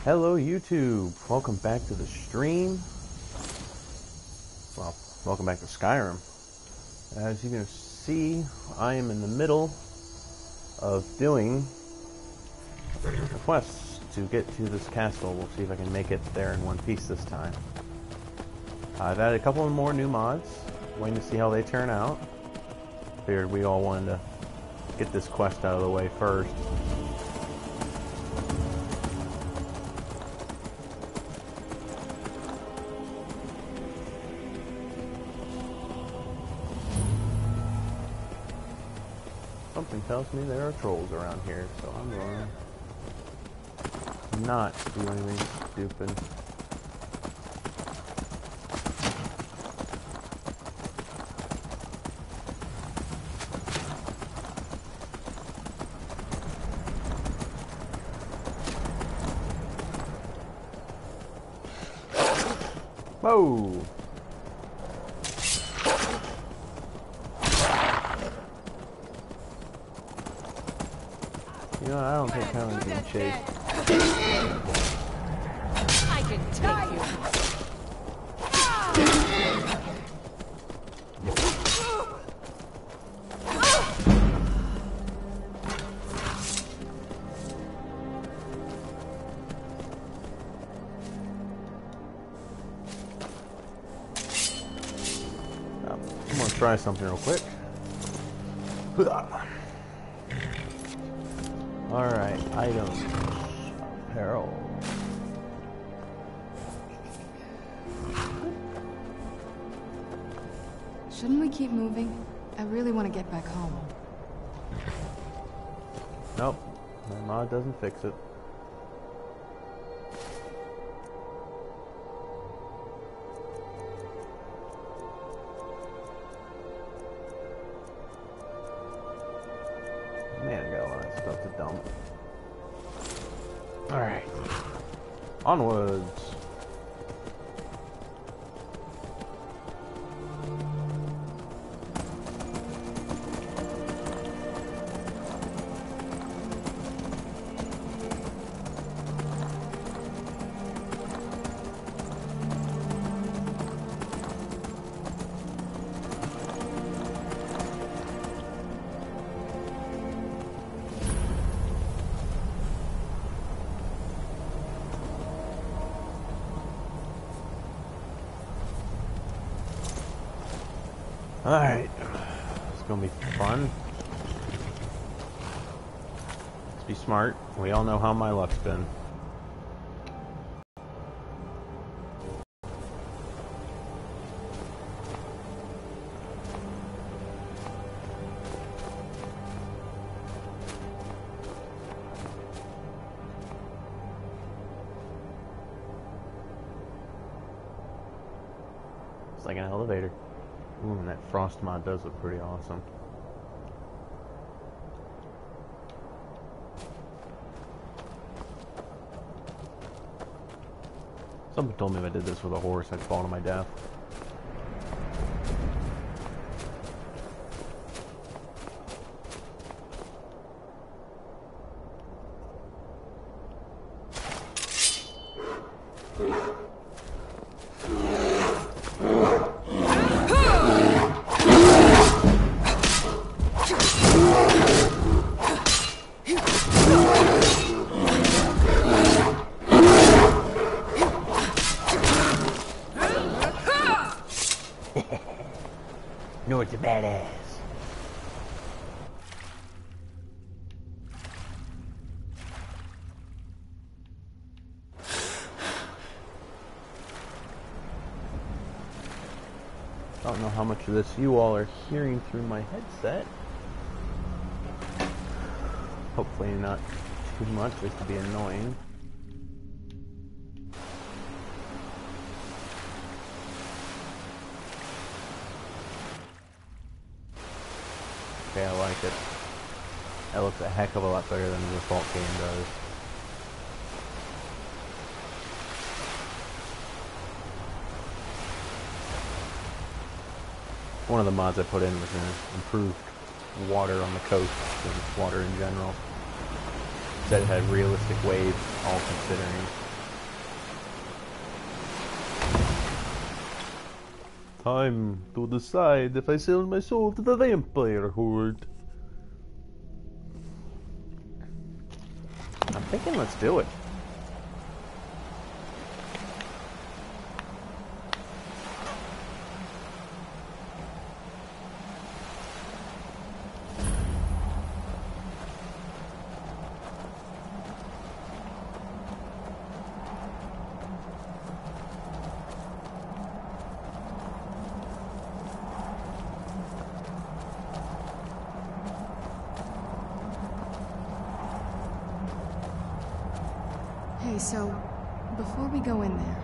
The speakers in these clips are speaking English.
Hello YouTube, welcome back to the stream. Well, welcome back to Skyrim. As you can see, I am in the middle of doing the quests to get to this castle. We'll see if I can make it there in one piece this time. I've added a couple of more new mods, waiting to see how they turn out. Figured we all wanted to get this quest out of the way first. Something tells me there are trolls around here, so I'm going to not do anything stupid. Whoa! You know, I don't think Helen's in shape. I can take you. I'm gonna try something real quick. Alright, items. Apparel. Shouldn't we keep moving? I really want to get back home. Nope, my mod doesn't fix it. Man, I got a lot of stuff to dump. Alright. Onwards. Alright, it's gonna be fun. Let's be smart. We all know how my luck's been. It's like an elevator. Ooh, and that frost mod does look pretty awesome. Someone told me if I did this with a horse, I'd fall to my death. It's a badass. I don't know how much of this you all are hearing through my headset. Hopefully not too much, just to be annoying. Okay, I like it. That looks a heck of a lot better than the default game does. One of the mods I put in was an improved water on the coast and water in general. Said it had realistic waves, all considering. Time to decide if I sell my soul to the vampire horde. I'm thinking let's do it. Hey, so, before we go in there...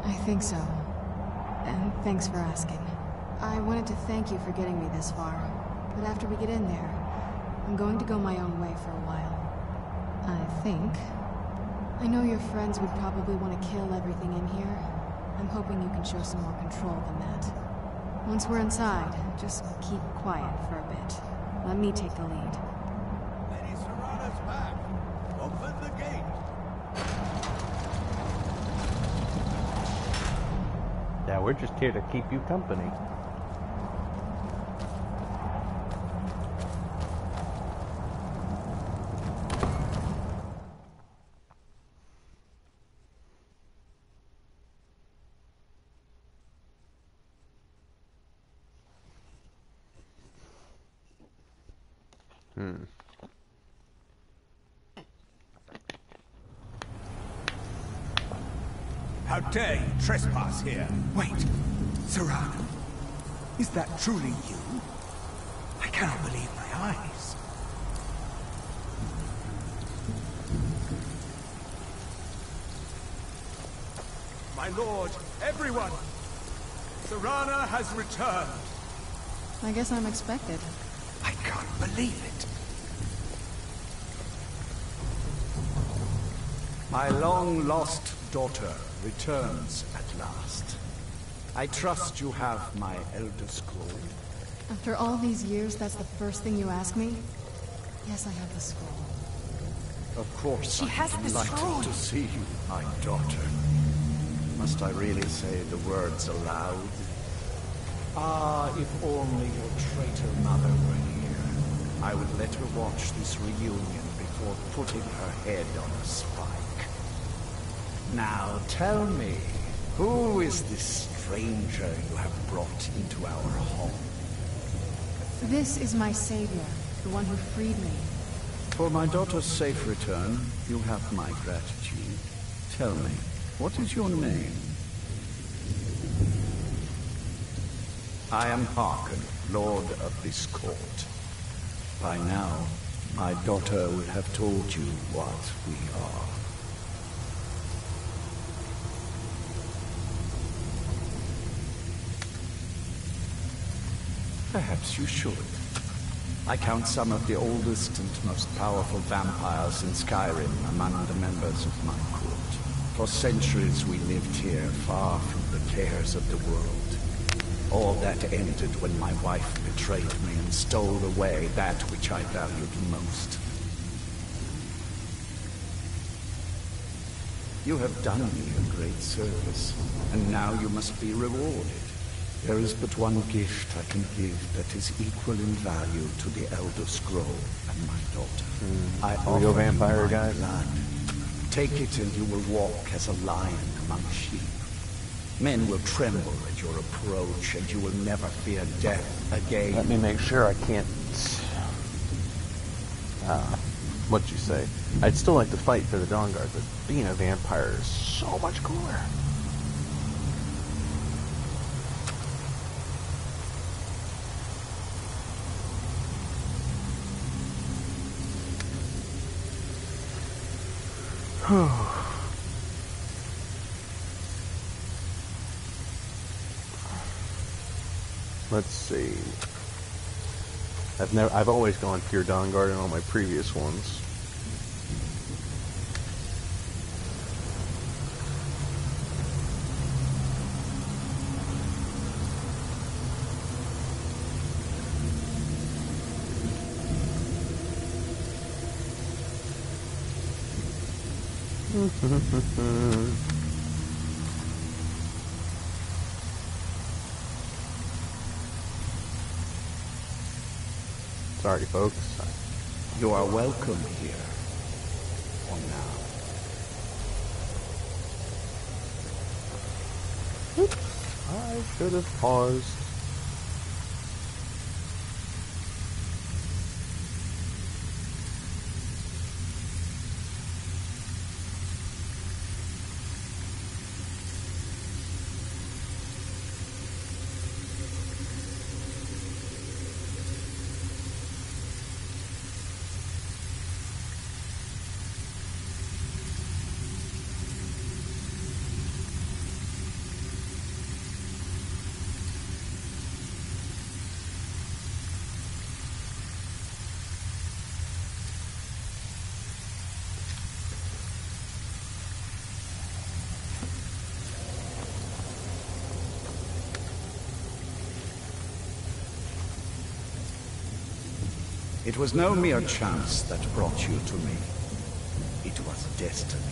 I think so. And thanks for asking. I wanted to thank you for getting me this far, but after we get in there, I'm going to go my own way for a while. I think. I know your friends would probably want to kill everything in here. I'm hoping you can show some more control than that. Once we're inside, just keep quiet for a bit. Let me take the lead. Lady Serrana's back. Open the gate. Yeah, we're just here to keep you company. How dare you trespass here? Wait, Serrana, is that truly you? I cannot believe my eyes. My lord, everyone! Serrana has returned. I guess I'm expected. I can't believe it. My long-lost daughter returns at last. I trust you have my Elderscroll. After all these years, that's the first thing you ask me? Yes, I have the scroll. Of course, She has I'm the delighted scroll. to see you, my daughter. Must I really say the words aloud? Ah, if only your traitor mother were here. I would let her watch this reunion before putting her head on a spike. Now tell me, who is this stranger you have brought into our home? This is my savior, the one who freed me. For my daughter's safe return, you have my gratitude. Tell me, what is your name? I am Harken, Lord of this court. By now, my daughter would have told you what we are. Perhaps you should. I count some of the oldest and most powerful vampires in Skyrim among the members of my court. For centuries we lived here, far from the cares of the world. All that ended when my wife betrayed me and stole away that which I valued most. You have done me a great service, and now you must be rewarded. There is but one gift I can give that is equal in value to the Elderscroll and my daughter. I we go offer you vampire, my guys? blood. Take it and you will walk as a lion among sheep. Men will tremble at your approach and you will never fear death again. Let me make sure I can't... what'd you say? I'd still like to fight for the Dawn Guard, but being a vampire is so much cooler. Let's see. I've always gone pure Dawn Guard in all my previous ones. Sorry, folks. You are welcome here. For now. I should have paused. It was no mere chance that brought you to me. It was destiny.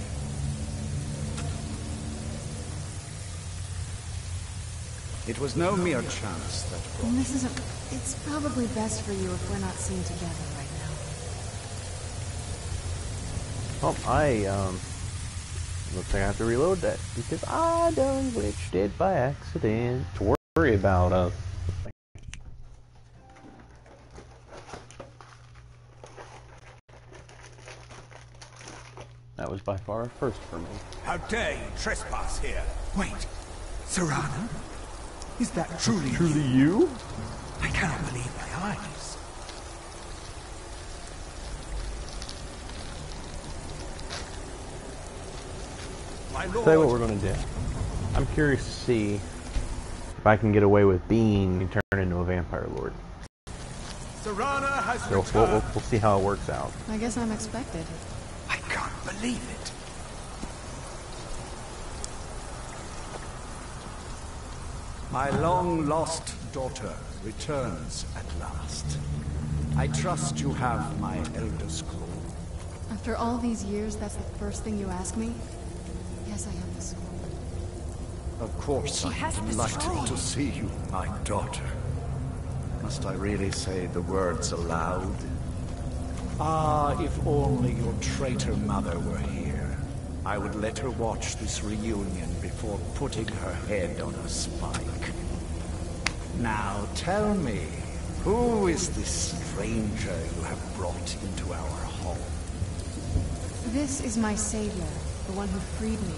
It was no mere chance that brought you. This isn't... It's probably best for you if we're not seen together right now. Oh, looks like I have to reload that because I done glitched it by accident. To worry about, That was by far a first for me. How dare you trespass here? Wait, Serana? Is that truly You? I cannot believe my eyes. My lord. Tell you what we're gonna do. I'm curious to see if I can get away with being turned into a vampire lord. Serana has So returned. we'll see how it works out. I guess I'm expected. I can't believe it. My long-lost daughter returns at last. I trust you have my Elderscroll. After all these years, that's the first thing you ask me? Yes, I have the scroll. Of course, I'm delighted to see you, my daughter. Must I really say the words aloud? Ah, if only your traitor mother were here. I would let her watch this reunion before putting her head on a spike. Now tell me, who is this stranger you have brought into our home? This is my savior, the one who freed me.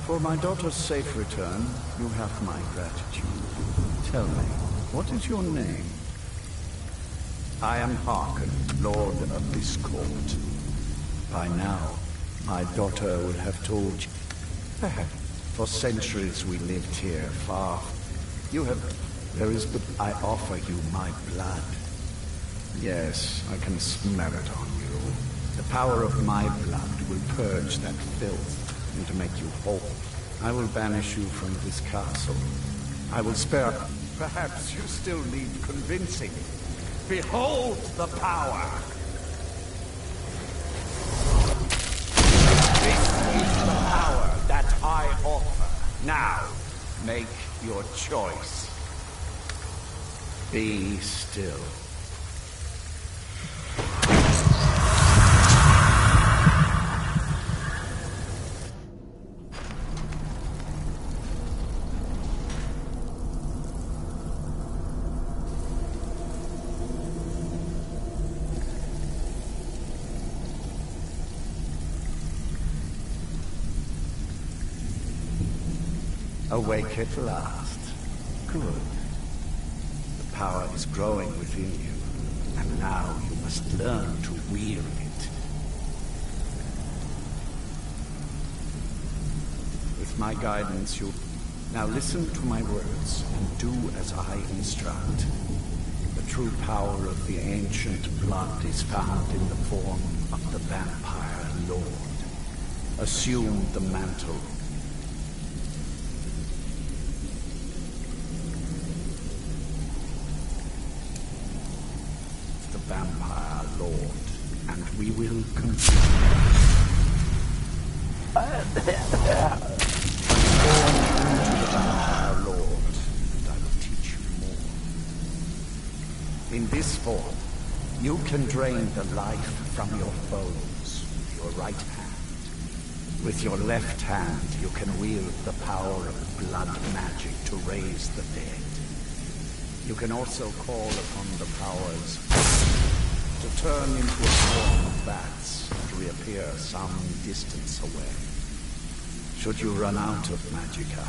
For my daughter's safe return, you have my gratitude. Tell me, what is your name? I am Harken, Lord of this court. By now, my daughter would have told you. For centuries we lived here, far. I offer you my blood. Yes, I can smell it on you. The power of my blood will purge that filth and to make you whole. I will banish you from this castle. I will spare... Perhaps you still need convincing. Behold the power! This is the power that I offer. Now, make your choice. Be still. Awake at last. Good. The power is growing within you, and now you must learn to wield it. With my guidance, you... Now listen to my words, and do as I instruct. The true power of the ancient blood is found in the form of the vampire lord. Assume the mantle. Vampire Lord, and we will continue. Our Lord, and I will teach you more. In this form, you can drain the life from your foes with your right hand. With your left hand, you can wield the power of blood magic to raise the dead. You can also call upon the powers to turn into a swarm of bats and reappear some distance away. Should you run out of magicka,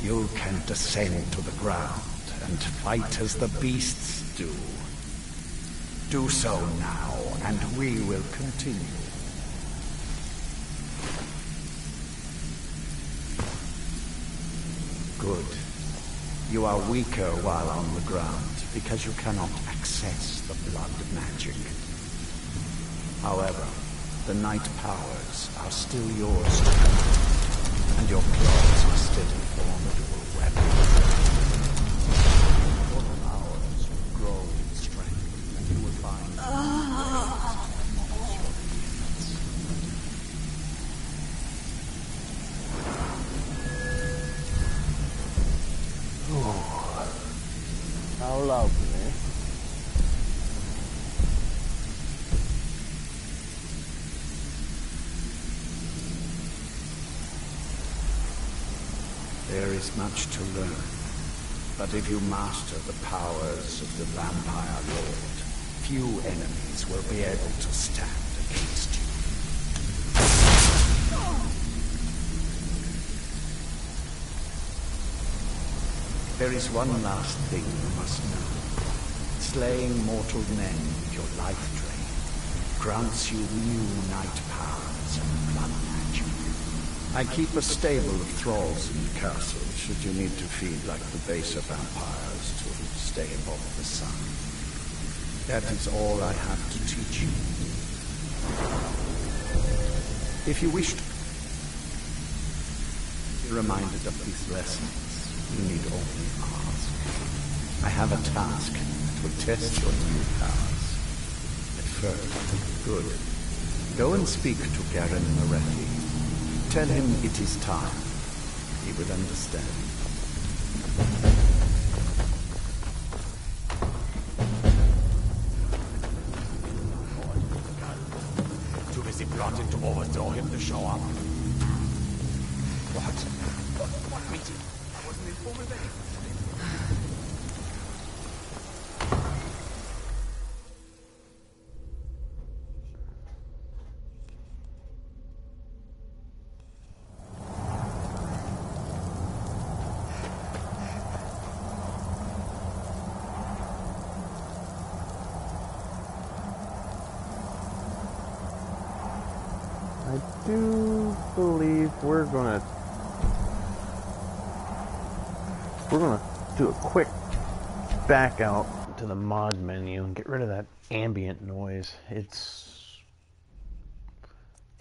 you can descend to the ground and fight as the beasts do. Do so now, and we will continue. Good. You are weaker while on the ground, because you cannot access the blood magic. However, the night powers are still yours to handle, and your claws are still a formidable weapon. Your powers will grow in strength, and you will find How lovely. There is much to learn, but if you master the powers of the Vampire Lord, few enemies will be able to stand against you. There is one last thing you must know. Slaying mortal men with your life drain grants you new night powers and blood magic. I keep a stable of thralls in the castle, should you need to feed like the baser vampires to stay above the sun. That is all I have to teach you. If you wish to be reminded of these lessons, you need only ask. I have a task that will test your new powers. At first, good. Go and speak to Garen Moretti. Tell him it is time. He will understand. Too busy plotting to overthrow him to show up. What? What meeting? I wasn't informed of anything. I do believe we're gonna do a quick back out to the mod menu and get rid of that ambient noise. You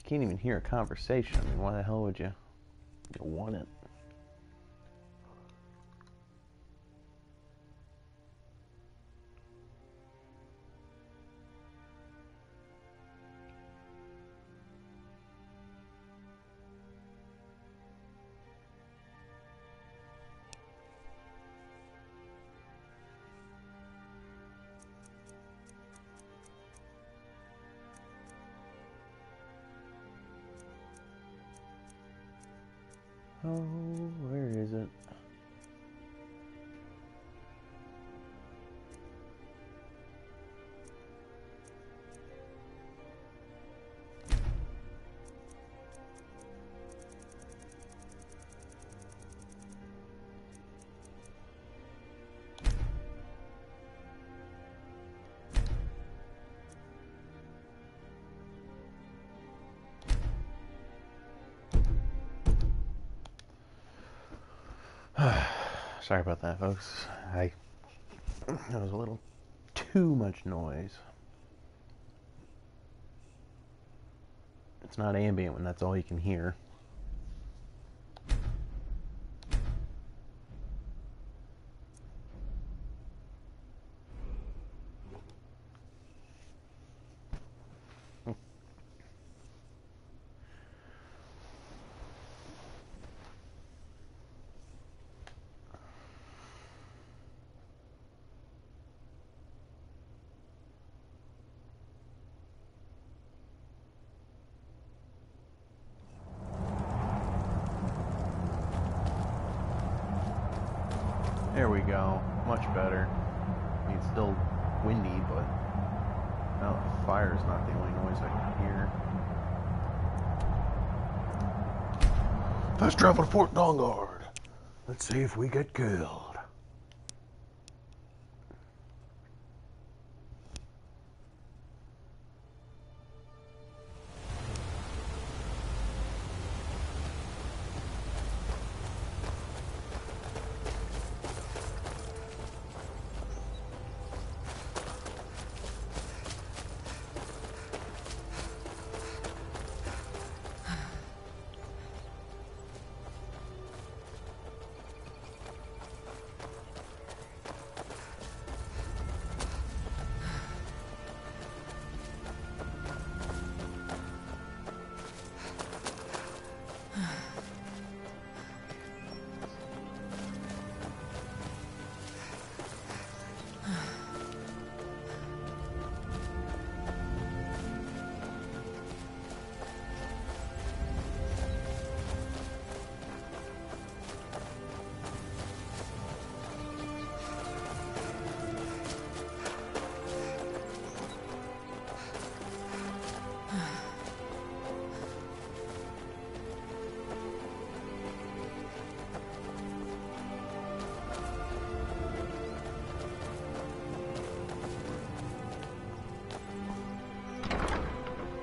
can't even hear a conversation. I mean, why the hell would you want it? Oh, where is it? Sorry about that, folks. That was a little too much noise. It's not ambient when that's all you can hear. There we go. Much better. I mean, it's still windy, but now the fire's not the only noise I can hear. Let's travel to Fort Dongard. Let's see if we get killed.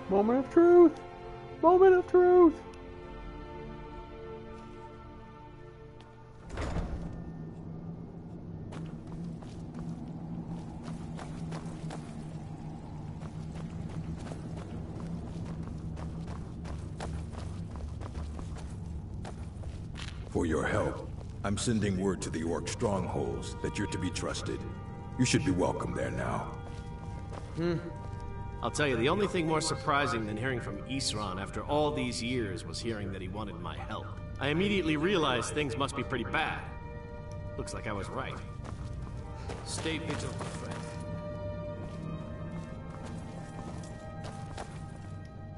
Moment of truth! Moment of truth! For your help, I'm sending word to the Orc strongholds that you're to be trusted. You should be welcome there now. I'll tell you, the only thing more surprising than hearing from Isran after all these years was hearing that he wanted my help. I immediately realized things must be pretty bad. Looks like I was right. Stay vigilant, my friend.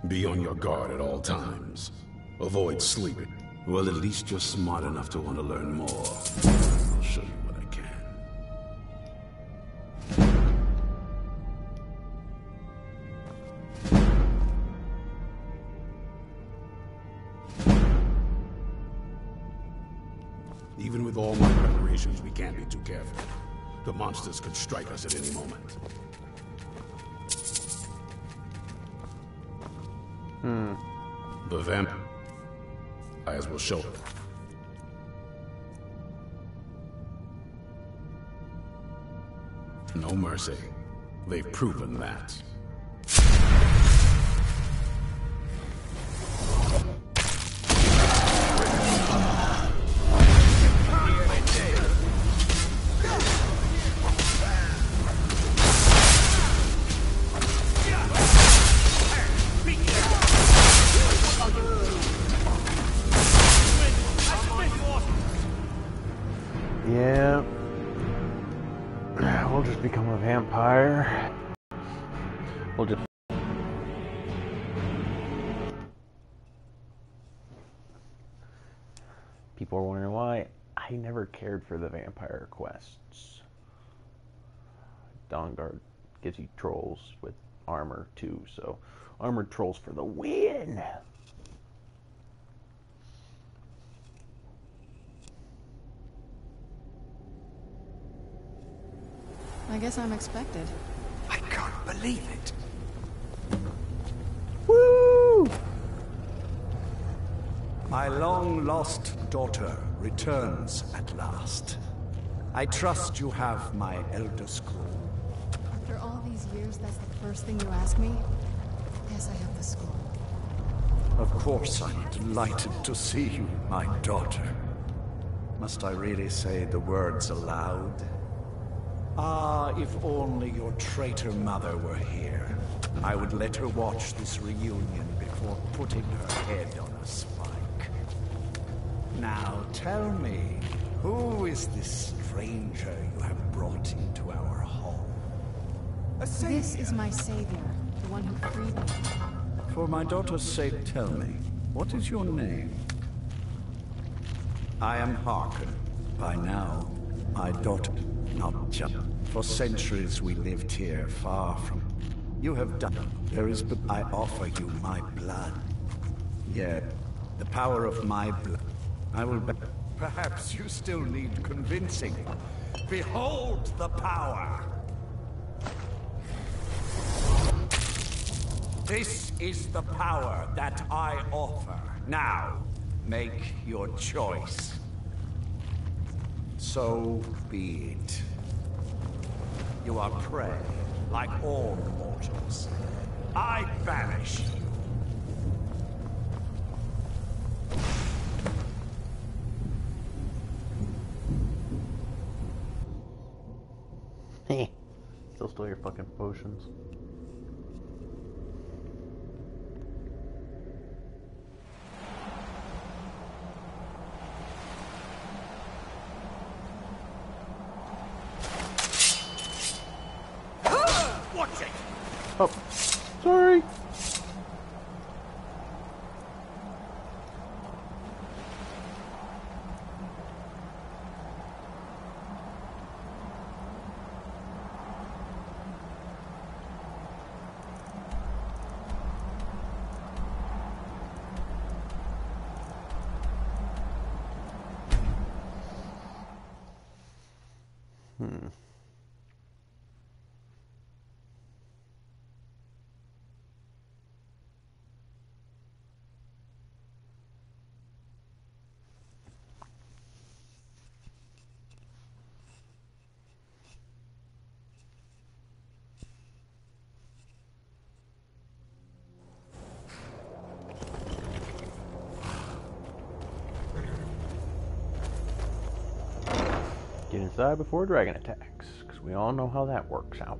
Be on your guard at all times. Avoid sleeping. Well, at least you're smart enough to want to learn more. I'll show you what I can. Even with all my preparations, we can't be too careful. The monsters could strike us at any moment. The vampires will show it. No mercy. They've proven that. Yeah. We'll just become a vampire. We'll just... People are wondering why I never cared for the vampire quests. Dawnguard gives you trolls with armor too, so armored trolls for the win! I guess I'm expected. I can't believe it. Woo! My long-lost daughter returns at last. I trust you have my Elderscroll. After all these years, that's the first thing you ask me? Yes, I have the scroll. Of course I'm delighted to see you, my daughter. Must I really say the words aloud? Ah, if only your traitor mother were here. I would let her watch this reunion before putting her head on a spike. Now tell me, who is this stranger you have brought into our home? This is my savior, the one who freed me. For my daughter's sake, tell me, what is your name? I am Harkin. By now, my daughter, not just. For centuries we lived here, far from. You have done. There is but I offer you my blood. Yeah, the power of my blood. I will bet. Perhaps you still need convincing. Behold the power! This is the power that I offer. Now, make your choice. So be it. You are prey, like all mortals. I banish you. Still stole your fucking potions. Watch it! Oh, sorry. Get inside before a dragon attacks, because we all know how that works out.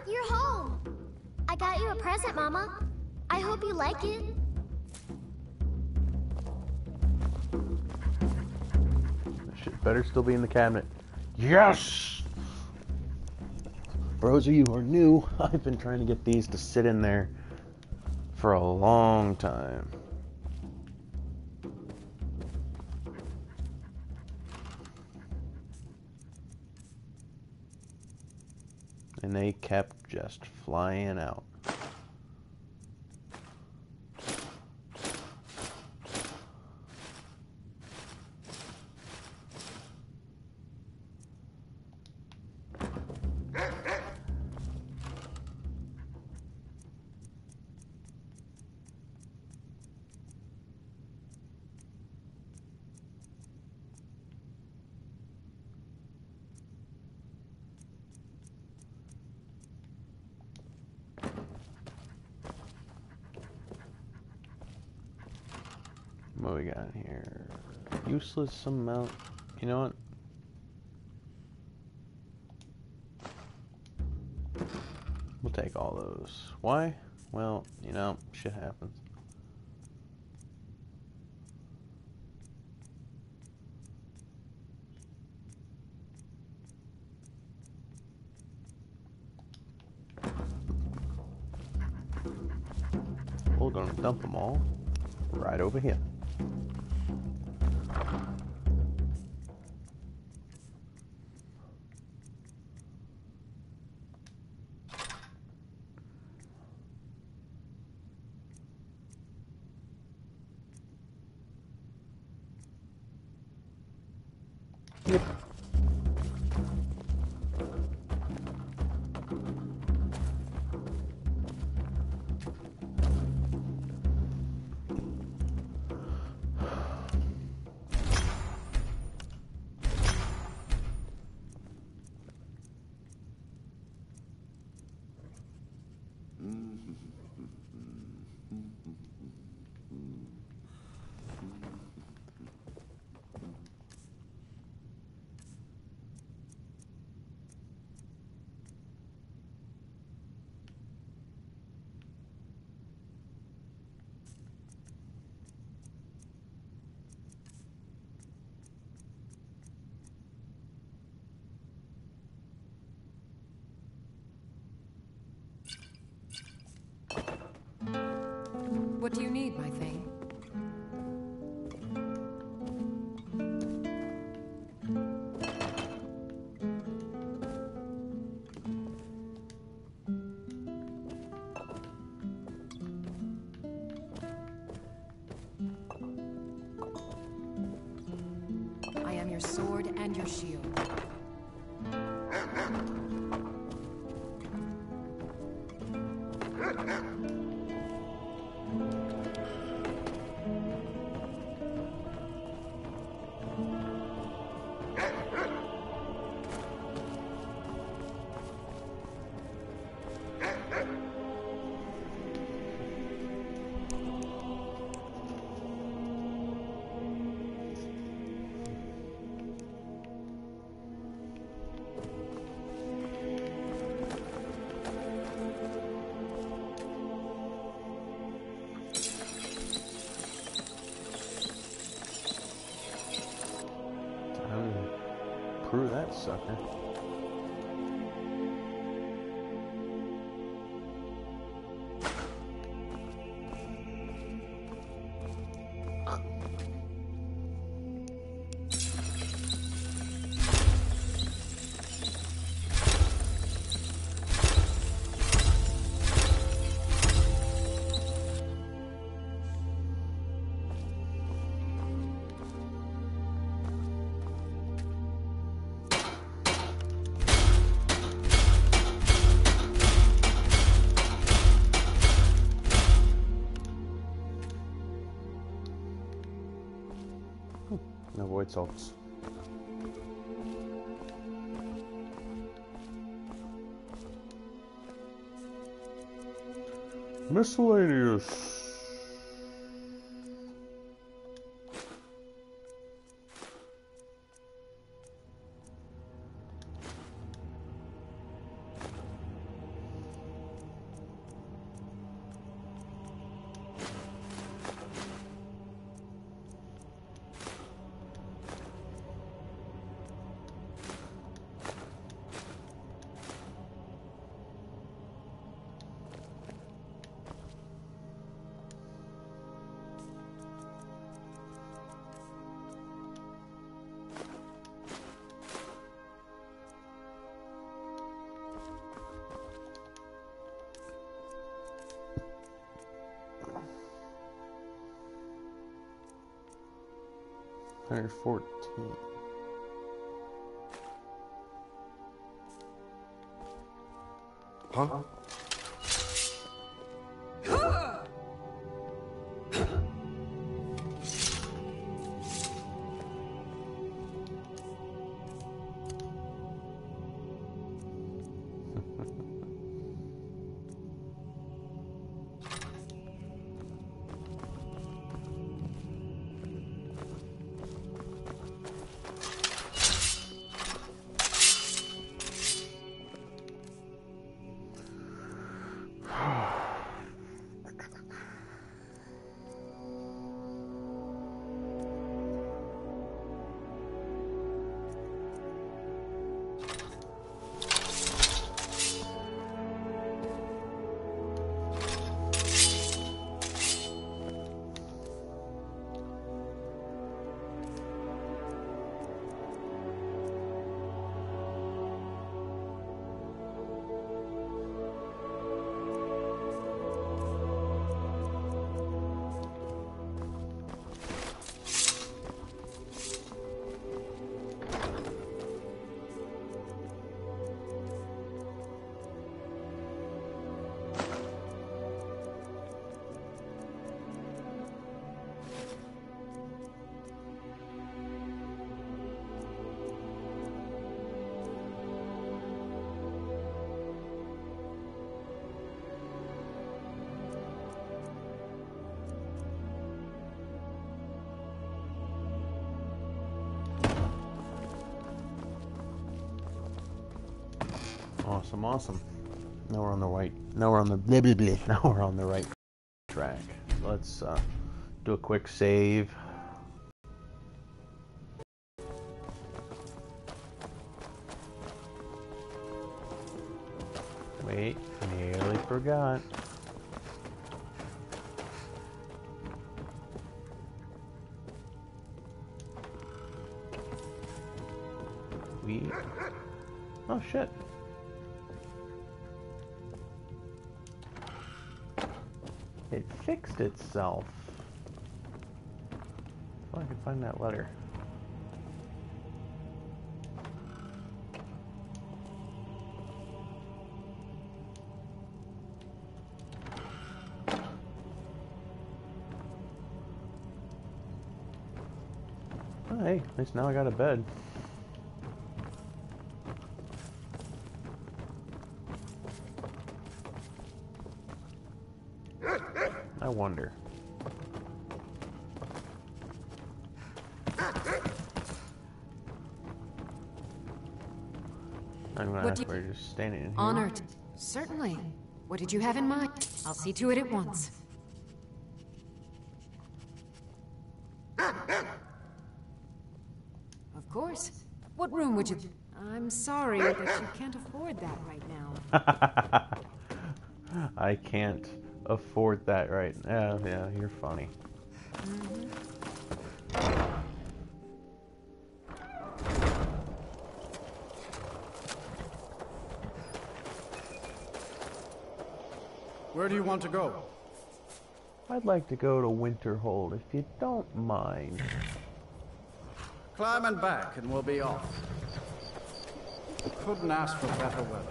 You're home! I got you a present, Mama. I hope you like it. That shit better still be in the cabinet. Yes! For those of you who are new, I've been trying to get these to sit in there for a long time. And they kept just flying out. What we got here? Useless amount. You know what? We'll take all those. Why? Well, you know, shit happens. We're gonna dump them all right over here. Yep. What do you need, my thing? I am your sword and your shield. Prove that sucker. No void salts. Miscellaneous. Hundred 14. Huh? Awesome, awesome. Now we're on the right. Now we're on the blah blah blah. Now we're on the right track. Let's do a quick save. Wait, nearly forgot. Oh shit. It fixed itself. If I can find that letter. Oh, hey, at least now I got a bed. I wonder. I'm gonna ask where you're just standing in here. Honored. Certainly. What did you have in mind? I'll see to it at once. Of course. What room would you... I'm sorry, but you can't afford that right now. I can't afford that right now. Yeah, you're funny. Where do you want to go? I'd like to go to Winterhold, if you don't mind. Climb and back, and we'll be off. Couldn't ask for better weather.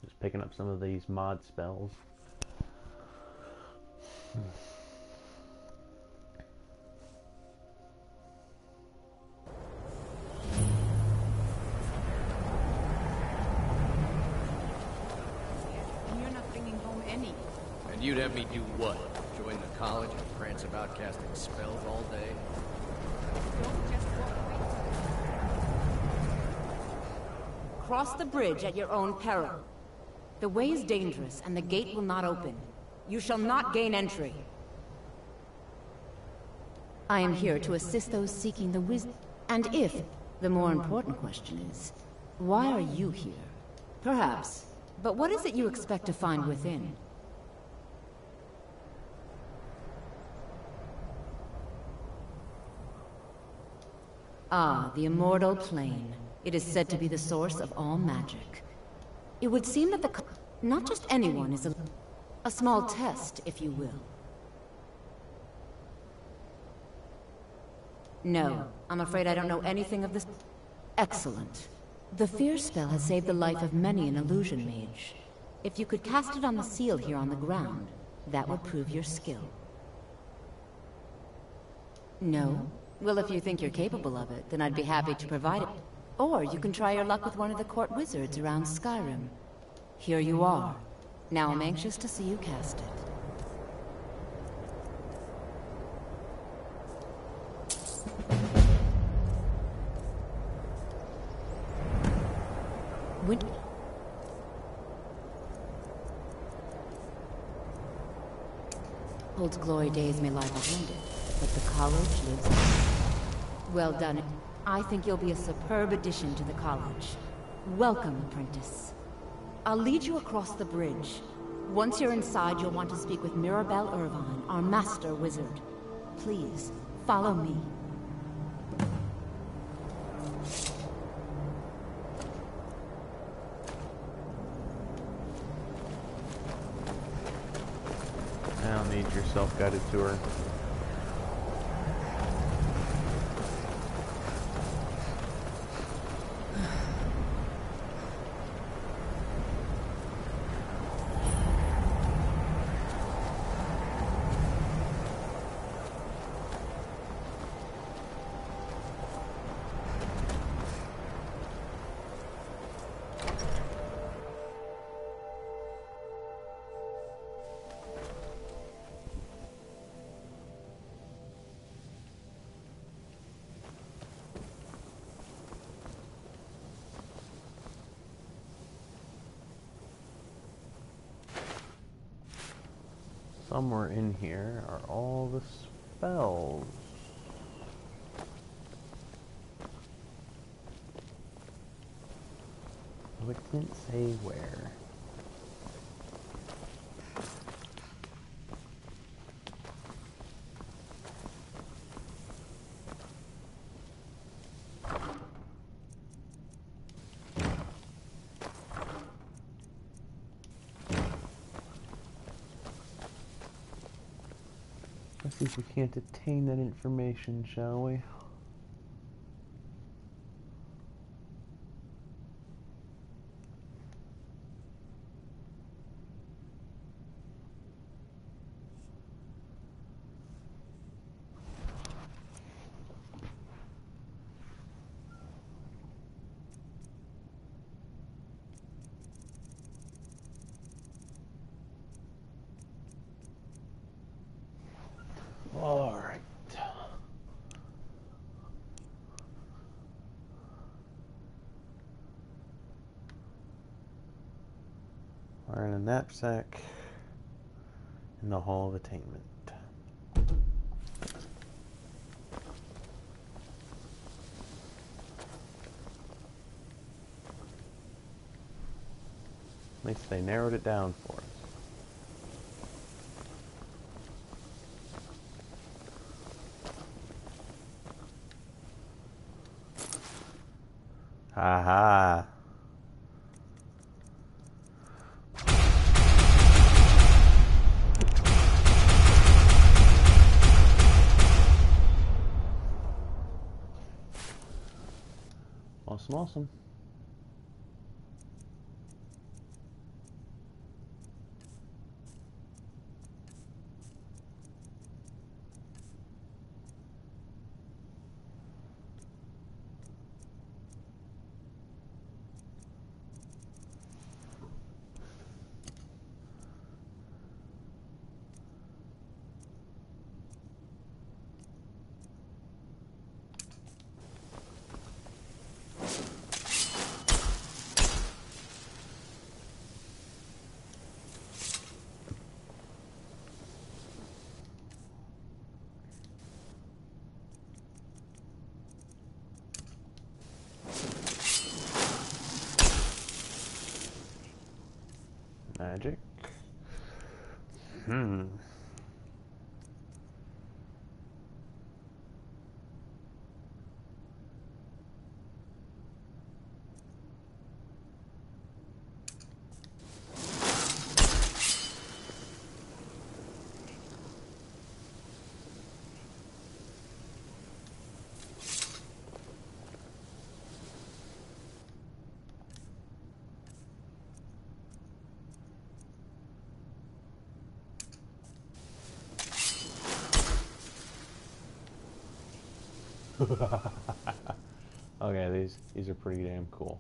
Just picking up some of these mod spells. And you'd have me do what? Join the college and prance about casting spells all day? Cross the bridge at your own peril. The way is dangerous, and the gate will not open. You shall not gain entry. I am here to assist those seeking the wisdom. And if, the more important question is, why are you here? Perhaps. But what is it you expect to find within? Ah, the immortal plane. It is said to be the source of all magic. It would seem that not just anyone is a small test, if you will. No, I'm afraid I don't know anything of this. Excellent. The fear spell has saved the life of many an illusion mage. If you could cast it on the seal here on the ground, that would prove your skill. No? Well, if you think you're capable of it, then I'd be happy to provide it. Or you can try your luck with one of the court wizards around Skyrim. Here you are. Now I'm anxious to see you cast it. Old glory days may lie behind it, but the college lives on. Well done. I think you'll be a superb addition to the college. Welcome, apprentice. I'll lead you across the bridge. Once you're inside, you'll want to speak with Mirabelle Irvine, our master wizard. Please, follow me. I don't need your self-guided tour. Somewhere in here are all the spells. But it didn't say where. Let's see if we can't attain that information, shall we? All right. We're in a knapsack in the Hall of Attainment. At least they narrowed it down for us. Aha. Awesome, awesome. Magic. Okay, these are pretty damn cool.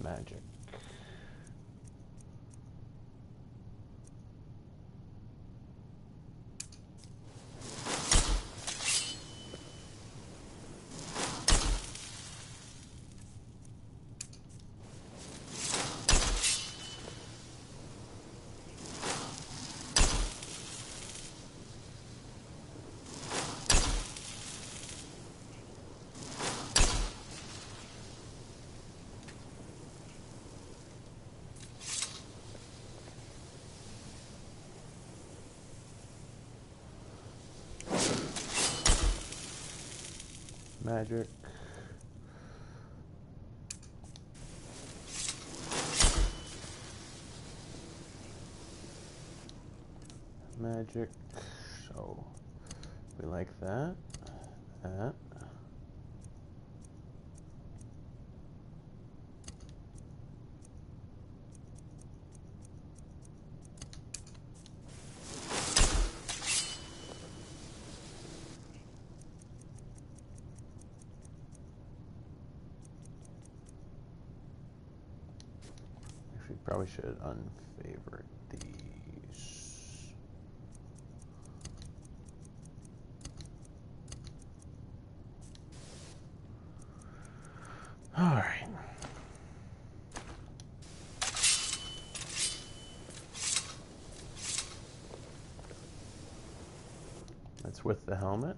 Magic. Magic. Magic. So we like that. That. Probably should unfavorite these. All right. That's with the helmet.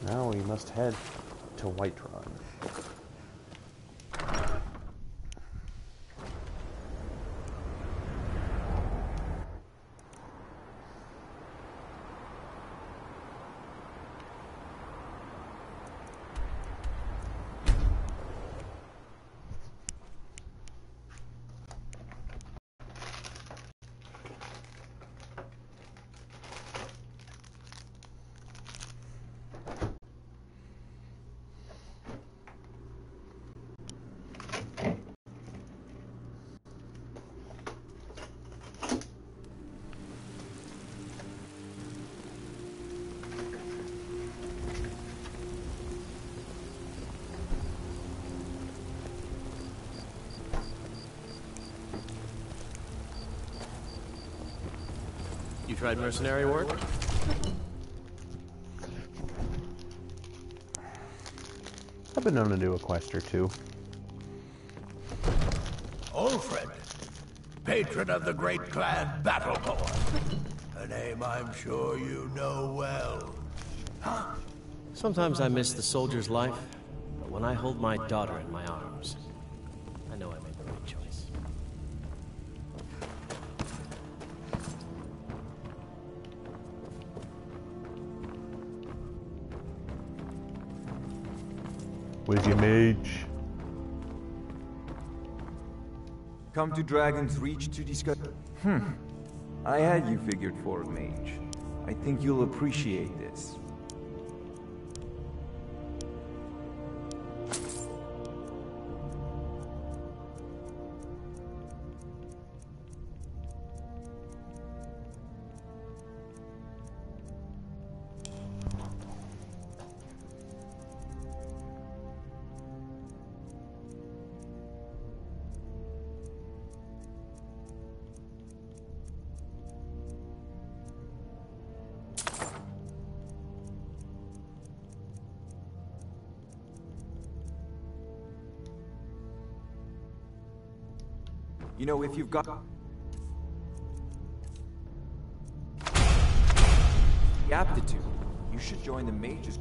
Now we must head to Whiterun. You tried mercenary work? I've been known to do a quest or two. Old friend, patron of the great clan Battleborn. A name I'm sure you know well. Huh? Sometimes I miss the soldier's life, but when I hold my daughter in my arms, I know I made the right choice. With your mage. Come to Dragon's Reach to discuss... I had you figured for a mage. I think you'll appreciate this. You know, if you've got the aptitude, you should join the mages.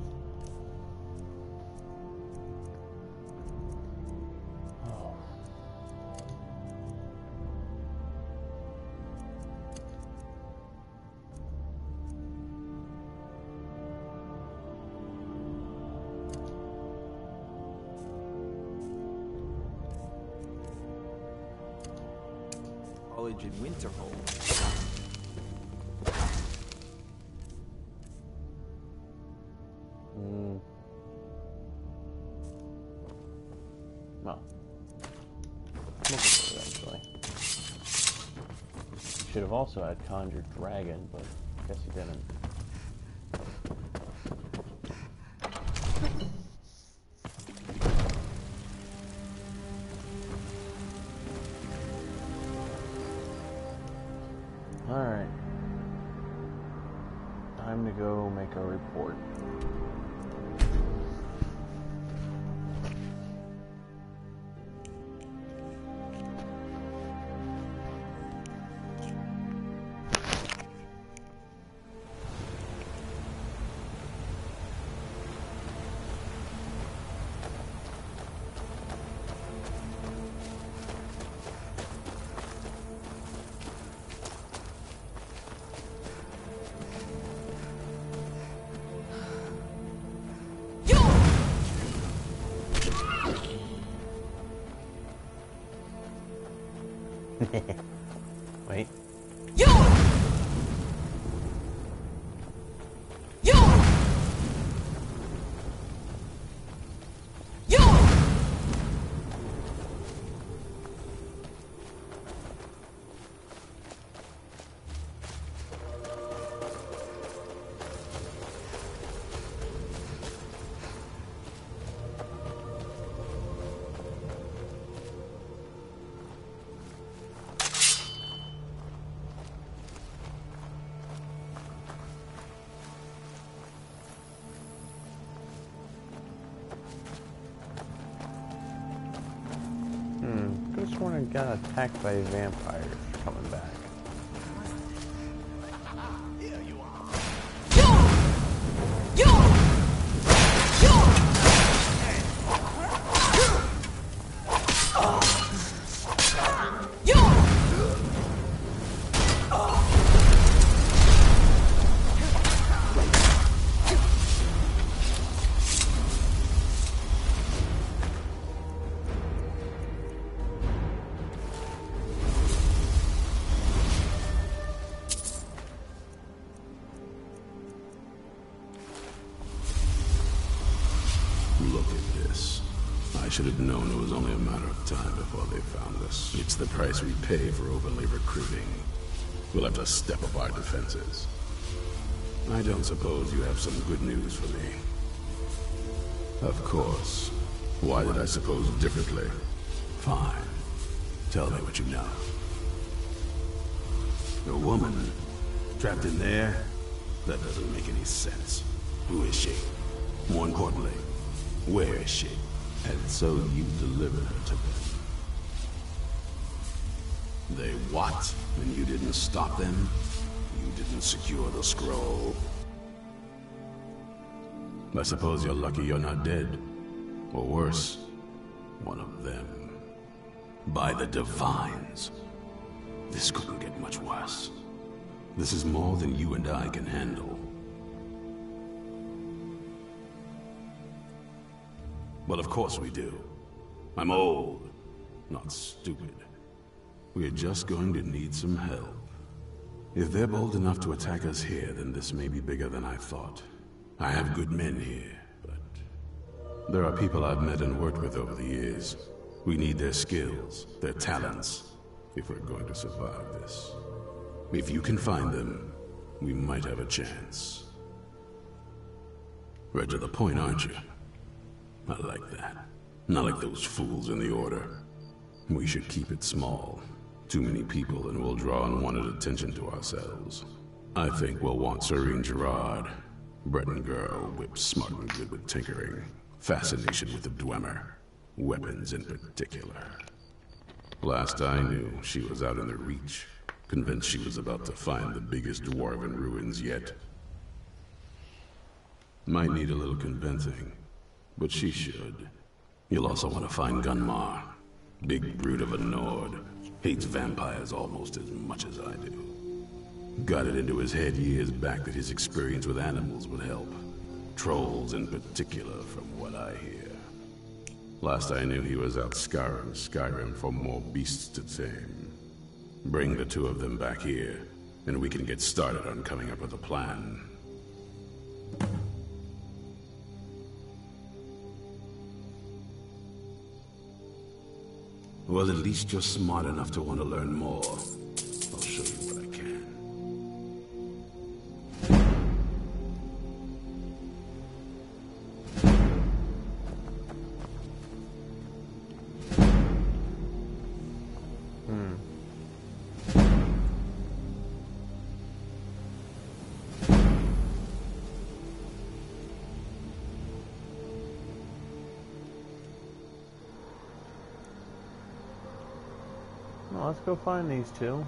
In Winterhold. Well, looking for it actually. Should have also had Conjured Dragon, but I guess he didn't. Alright. Time to go make a report. Wait. This one got attacked by vampires coming back. Here you are. should have known it was only a matter of time before they found us. It's the price we pay for openly recruiting. We'll have to step up our defenses. I don't suppose you have some good news for me. Of course. Why did I suppose differently? Fine. Tell me what you know. A woman? Trapped in there? That doesn't make any sense. Who is she? More importantly, where is she? And so you delivered her to them. They what? And you didn't stop them? You didn't secure the scroll? I suppose you're lucky you're not dead. Or worse, one of them. By the Divines. This couldn't get much worse. This is more than you and I can handle. Well, of course we do. I'm old, not stupid. We're just going to need some help. If they're bold enough to attack us here, then this may be bigger than I thought. I have good men here, but there are people I've met and worked with over the years. We need their skills, their talents, if we're going to survive this. If you can find them, we might have a chance. Right to the point, aren't you? I like that. Not like those fools in the Order. We should keep it small. Too many people and we'll draw unwanted attention to ourselves. I think we'll want Serene Gerard. Breton girl, whip smart and good with tinkering. Fascination with the Dwemer. Weapons in particular. Last I knew, she was out in the Reach. Convinced she was about to find the biggest dwarven ruins yet. Might need a little convincing. But she should. You'll also want to find Gunmar. Big brute of a Nord. Hates vampires almost as much as I do. Got it into his head years back that his experience with animals would help. Trolls in particular, from what I hear. Last I knew he was out Skyrim for more beasts to tame. Bring the two of them back here, and we can get started on coming up with a plan. Well, at least you're smart enough to want to learn more. I'll show you what I can. Well, let's go find these two.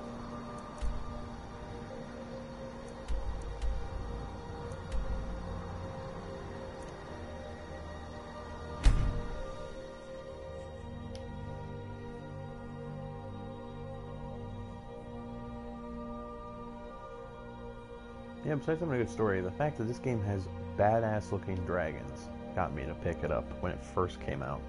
Yeah, besides having a good story, the fact that this game has badass looking dragons got me to pick it up when it first came out.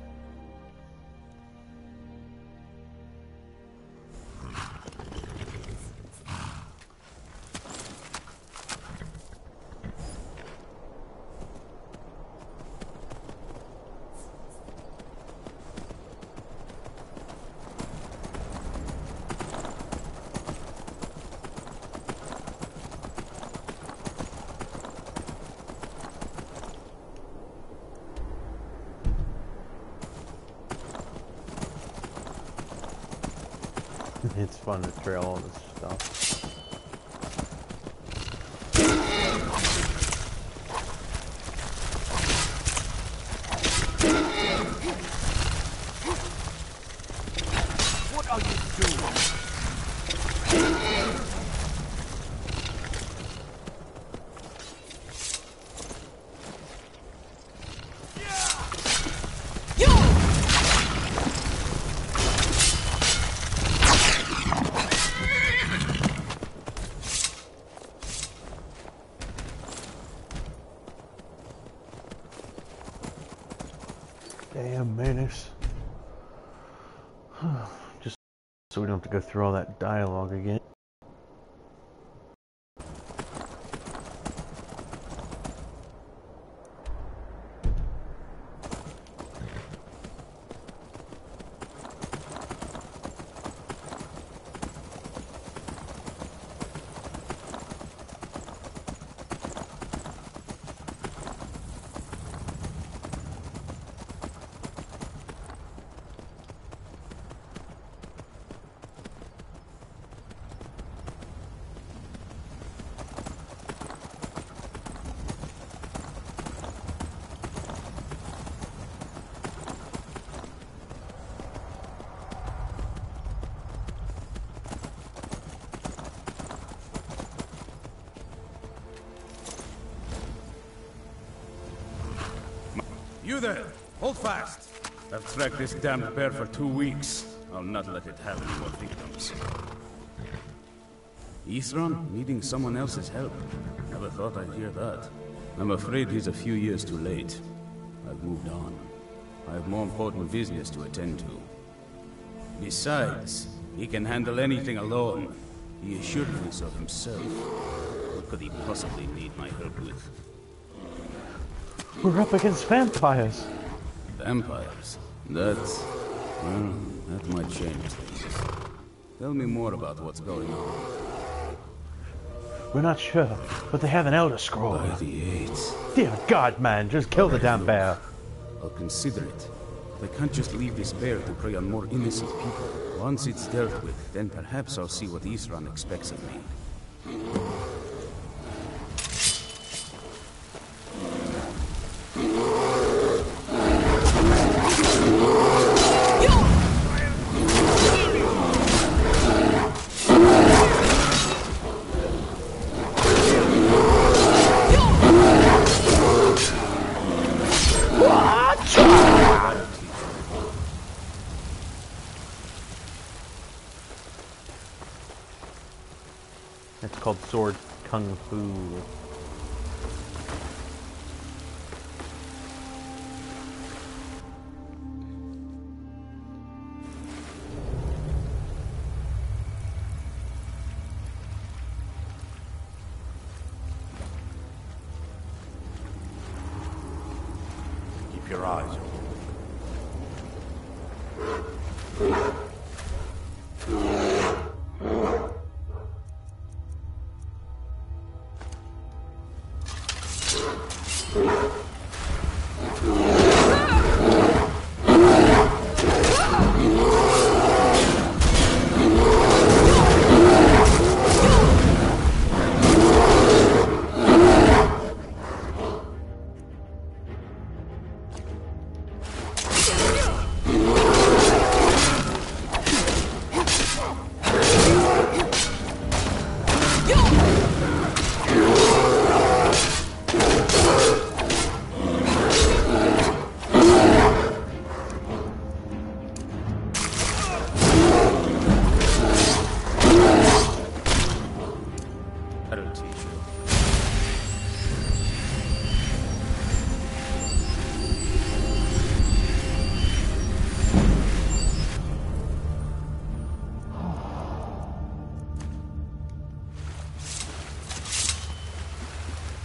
It's fun to trail all this stuff. What are you doing? Damn menace. Just so we don't have to go through all that dialogue again. You there! Hold fast! I've tracked this damned bear for 2 weeks. I'll not let it have any more victims. Isran needing someone else's help. Never thought I'd hear that. I'm afraid he's a few years too late. I've moved on. I have more important business to attend to. Besides, he can handle anything alone. He assured me so himself. What could he possibly need my help with? We're up against vampires. Vampires? That's... well, that might change things. Tell me more about what's going on. We're not sure, but they have an Elderscroll. By the eights. Dear God, man, just kill the damn bear. I'll consider it. I can't just leave this bear to prey on more innocent people. Once it's dealt with, then perhaps I'll see what Isran expects of me. It's called Sword Kung Fu. Keep your eyes open.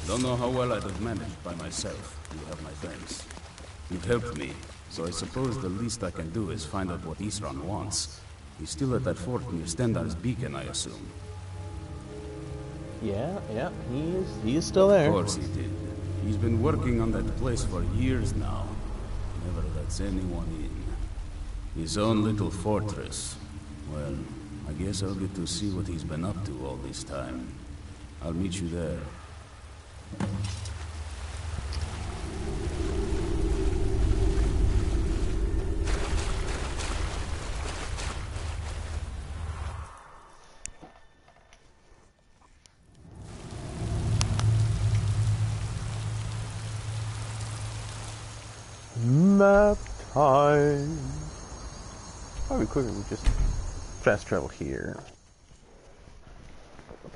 Don't know how well I'd have managed by myself. You have my thanks. You've helped me, so I suppose the least I can do is find out what Isran wants. He's still at that fort near Stendar's beacon, I assume. Yeah, he is still there. Of course he did. He's been working on that place for years now. Never lets anyone in. His own little fortress. Well, I guess I'll get to see what he's been up to all this time. I'll meet you there. Map time. Probably quicker we just fast travel here.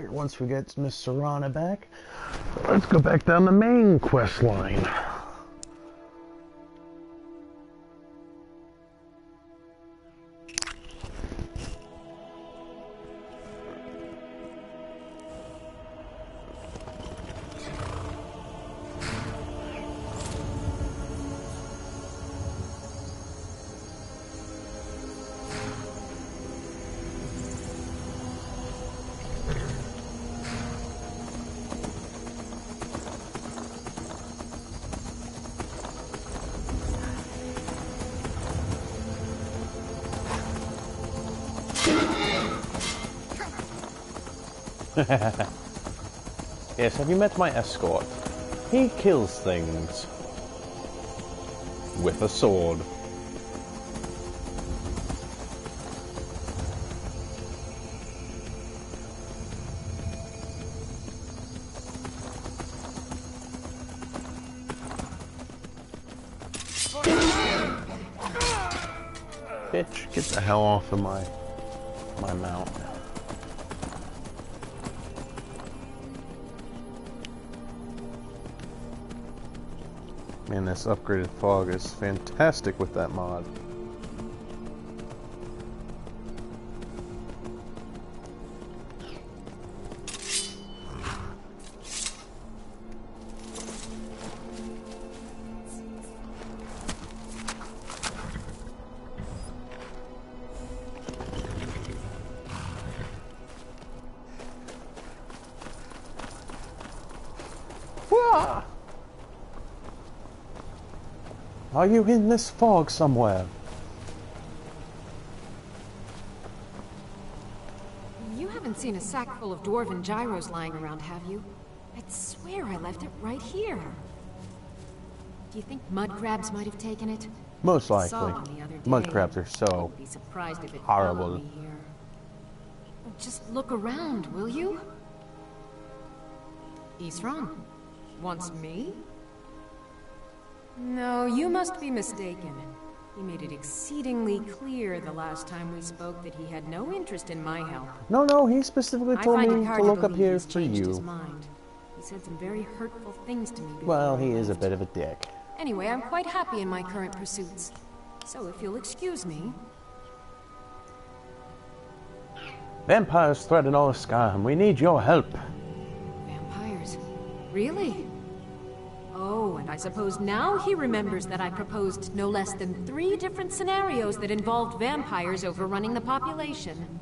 Once we get Miss Serana back, let's go back down the main quest line. Yes, have you met my escort? He kills things with a sword. bitch, get the hell off of my mount. Man, this upgraded fog is fantastic with that mod. Are you in this fog somewhere? You haven't seen a sack full of dwarven gyros lying around, have you? I'd swear I left it right here. Do you think mud crabs might have taken it? Most I saw likely. it the other day. Mud crabs are so I'd be surprised if it horrible. followed me here. Just look around, will you? Isran wants me? No, you must be mistaken. He made it exceedingly clear the last time we spoke that he had no interest in my help. No, he specifically told me to look up here for His you. mind. He said some very hurtful things to me before Well, he he is a left. bit of a dick. Anyway, I'm quite happy in my current pursuits. So if you'll excuse me... Vampires threaten all of Skyrim. We need your help. Vampires? Really? Oh, and I suppose now he remembers that I proposed no less than 3 different scenarios that involved vampires overrunning the population.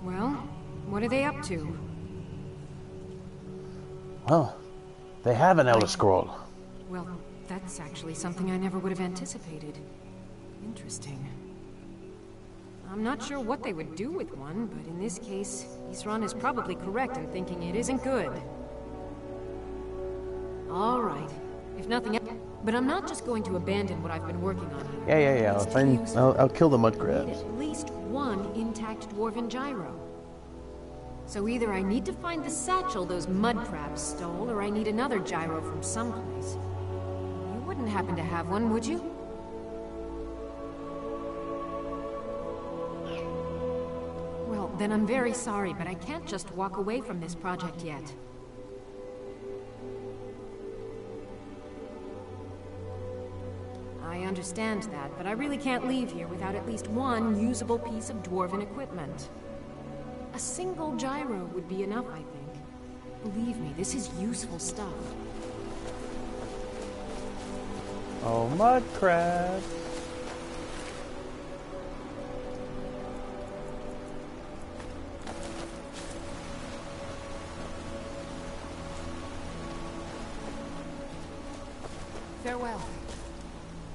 Well, what are they up to? Well, they have an Elderscroll. Well, that's actually something I never would have anticipated. Interesting. I'm not sure what they would do with one, but in this case, Isran is probably correct in thinking it isn't good. All right. If nothing else... But I'm not just going to abandon what I've been working on here. Yeah. I'll kill the mud crabs. At least one intact dwarven gyro. So either I need to find the satchel those mud crabs stole, or I need another gyro from someplace. You wouldn't happen to have one, would you? Well, then I'm very sorry, but I can't just walk away from this project yet. I understand that, but I really can't leave here without at least one usable piece of dwarven equipment. A single gyro would be enough, I think. Believe me, this is useful stuff. Oh, mud crab. Farewell.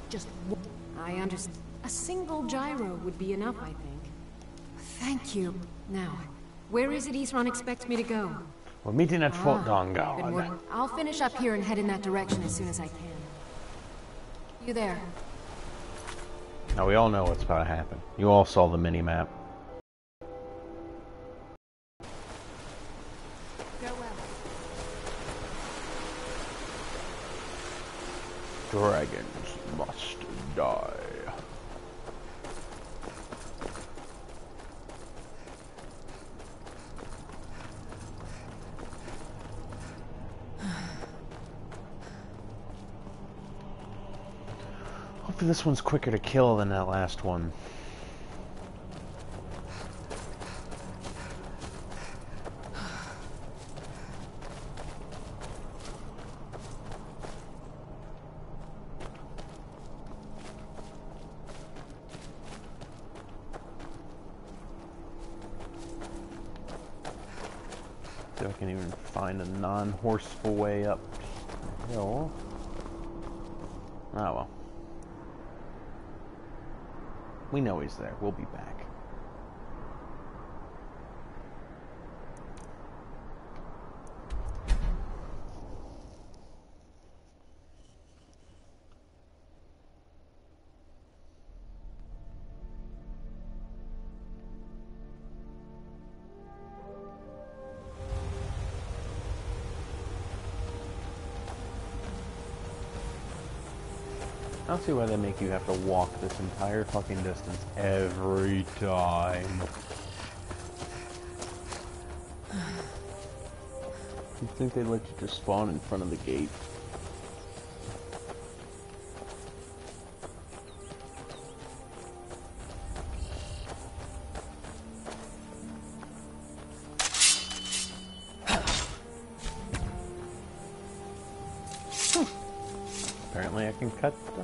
Just one. I understand. A single gyro would be enough, I think. Thank you. Now, where is it Isran expects me to go? We're meeting at Fort Dongo. Good work. I'll finish up here and head in that direction as soon as I can. You there? Now we all know what's about to happen. You all saw the mini-map. Dragons must die. Hopefully this one's quicker to kill than that last one. See if I can even find a non-horseful way up the hill. Oh well. We know he's there. We'll be back. I don't see why they make you have to walk this entire fucking distance every time. You'd think they'd let you just spawn in front of the gate. Apparently I can cut the...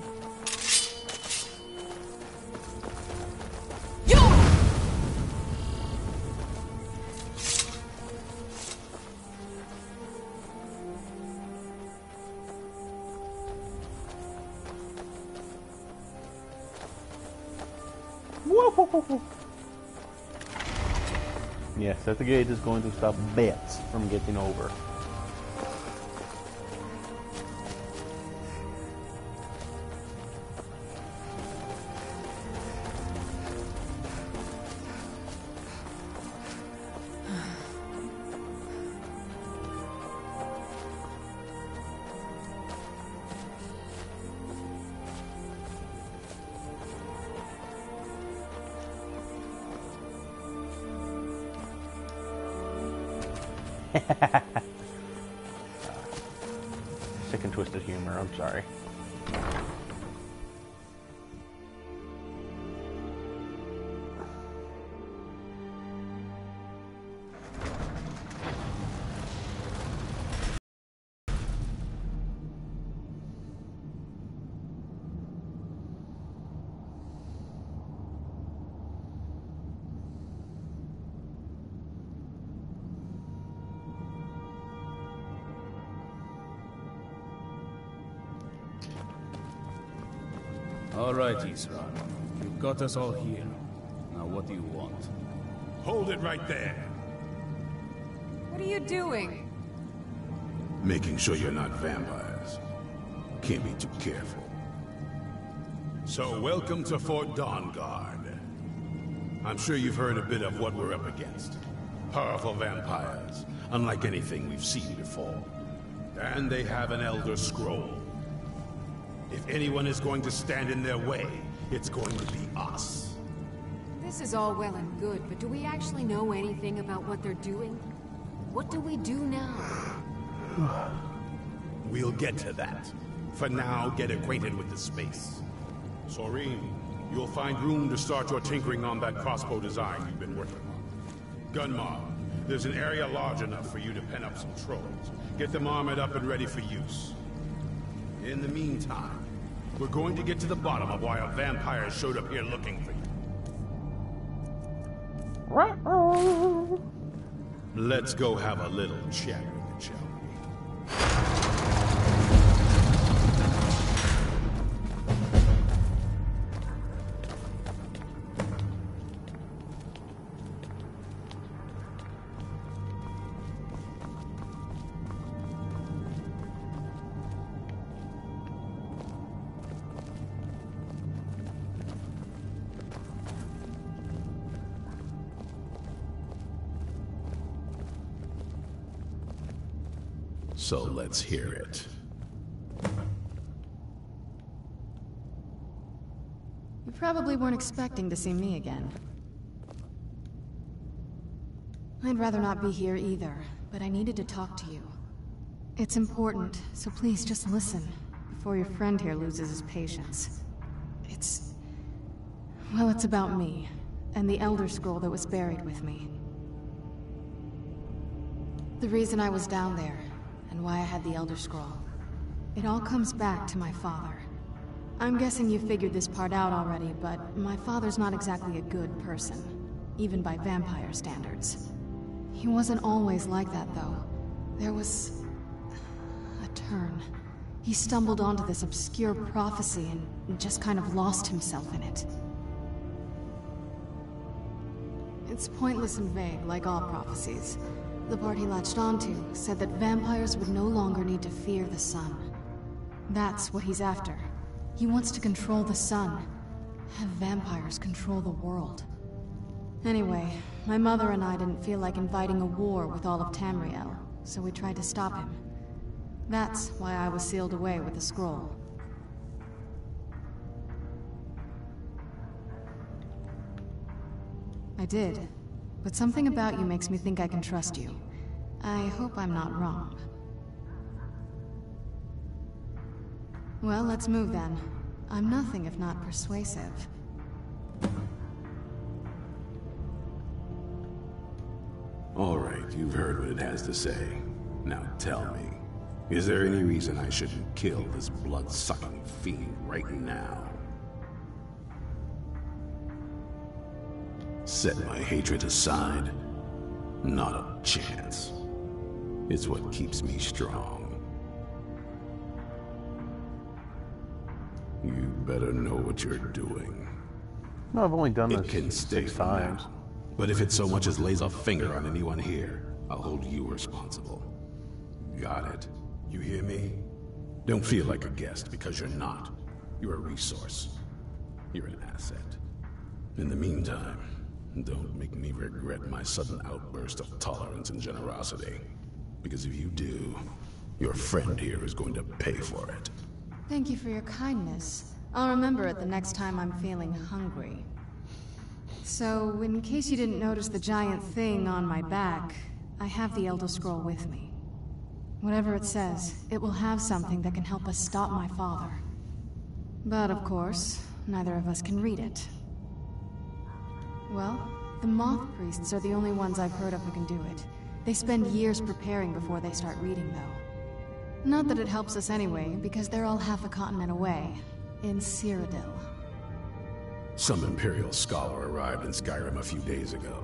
Whoa. Yes, that the gate is going to stop bats from getting over. Sick and twisted humor, I'm sorry. All right, Isran. You've got us all here. Now what do you want? Hold it right there. What are you doing? Making sure you're not vampires. Can't be too careful. So welcome to Fort Dawnguard. I'm sure you've heard a bit of what we're up against. Powerful vampires, unlike anything we've seen before. And they have an Elderscroll. If anyone is going to stand in their way, it's going to be us. This is all well and good, but do we actually know anything about what they're doing? What do we do now? We'll get to that. For now, get acquainted with the space. Soreen, you'll find room to start your tinkering on that crossbow design you've been working on. Gunmar, there's an area large enough for you to pen up some trolls. Get them armored up and ready for use. In the meantime, we're going to get to the bottom of why a vampire showed up here looking for you. Let's go have a little chat with it, shall we? So let's hear it. You probably weren't expecting to see me again. I'd rather not be here either, but I needed to talk to you. It's important, so please just listen, before your friend here loses his patience. Well, it's about me, and the Elderscroll that was buried with me. The reason I was down there, and why I had the Elderscroll. It all comes back to my father. I'm guessing you figured this part out already, but my father's not exactly a good person, even by vampire standards. He wasn't always like that, though. There was a turn. He stumbled onto this obscure prophecy and just kind of lost himself in it. It's pointless and vague, like all prophecies. The part he latched onto said that vampires would no longer need to fear the sun. That's what he's after. He wants to control the sun. Have vampires control the world. Anyway, my mother and I didn't feel like inviting a war with all of Tamriel, so we tried to stop him. That's why I was sealed away with the scroll. I did. But something about you makes me think I can trust you. I hope I'm not wrong. Well, let's move then. I'm nothing if not persuasive. All right, you've heard what it has to say. Now tell me, is there any reason I shouldn't kill this blood-sucking fiend right now? Set my hatred aside? Not a chance. It's what keeps me strong. You better know what you're doing. No, I've only done it this can stay 6 for times. now. But if it so much as lays a finger on anyone here, I'll hold you responsible. Got it? You hear me? Don't feel like a guest, because you're not. You're a resource. You're an asset. In the meantime, don't make me regret my sudden outburst of tolerance and generosity. Because if you do, your friend here is going to pay for it. Thank you for your kindness. I'll remember it the next time I'm feeling hungry. So, in case you didn't notice the giant thing on my back, I have the Elderscroll with me. Whatever it says, it will have something that can help us stop my father. But of course, neither of us can read it. Well, the Moth Priests are the only ones I've heard of who can do it. They spend years preparing before they start reading, though. Not that it helps us anyway, because they're all half a continent away, in Cyrodiil. Some Imperial scholar arrived in Skyrim a few days ago.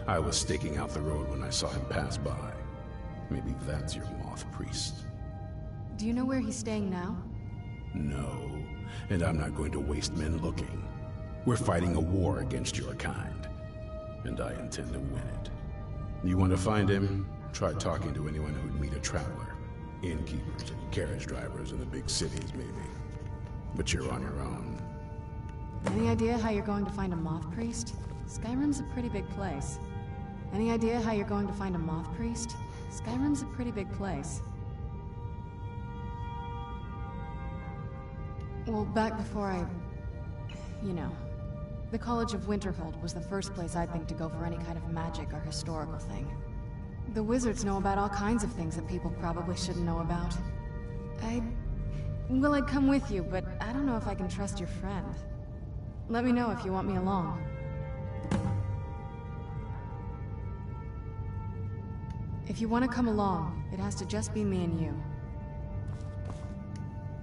I was staking out the road when I saw him pass by. Maybe that's your Moth Priest. Do you know where he's staying now? No, and I'm not going to waste men looking. We're fighting a war against your kind, and I intend to win it. You want to find him? Try talking to anyone who'd meet a traveler. Innkeepers and carriage drivers in the big cities, maybe. But you're on your own. Any idea how you're going to find a Moth Priest? Skyrim's a pretty big place. Any idea how you're going to find a Moth Priest? Skyrim's a pretty big place. Well, back before you know, the College of Winterhold was the first place I'd think to go for any kind of magic or historical thing. The wizards know about all kinds of things that people probably shouldn't know about. Well, I'd come with you, but I don't know if I can trust your friend. Let me know if you want me along. If you want to come along, it has to just be me and you.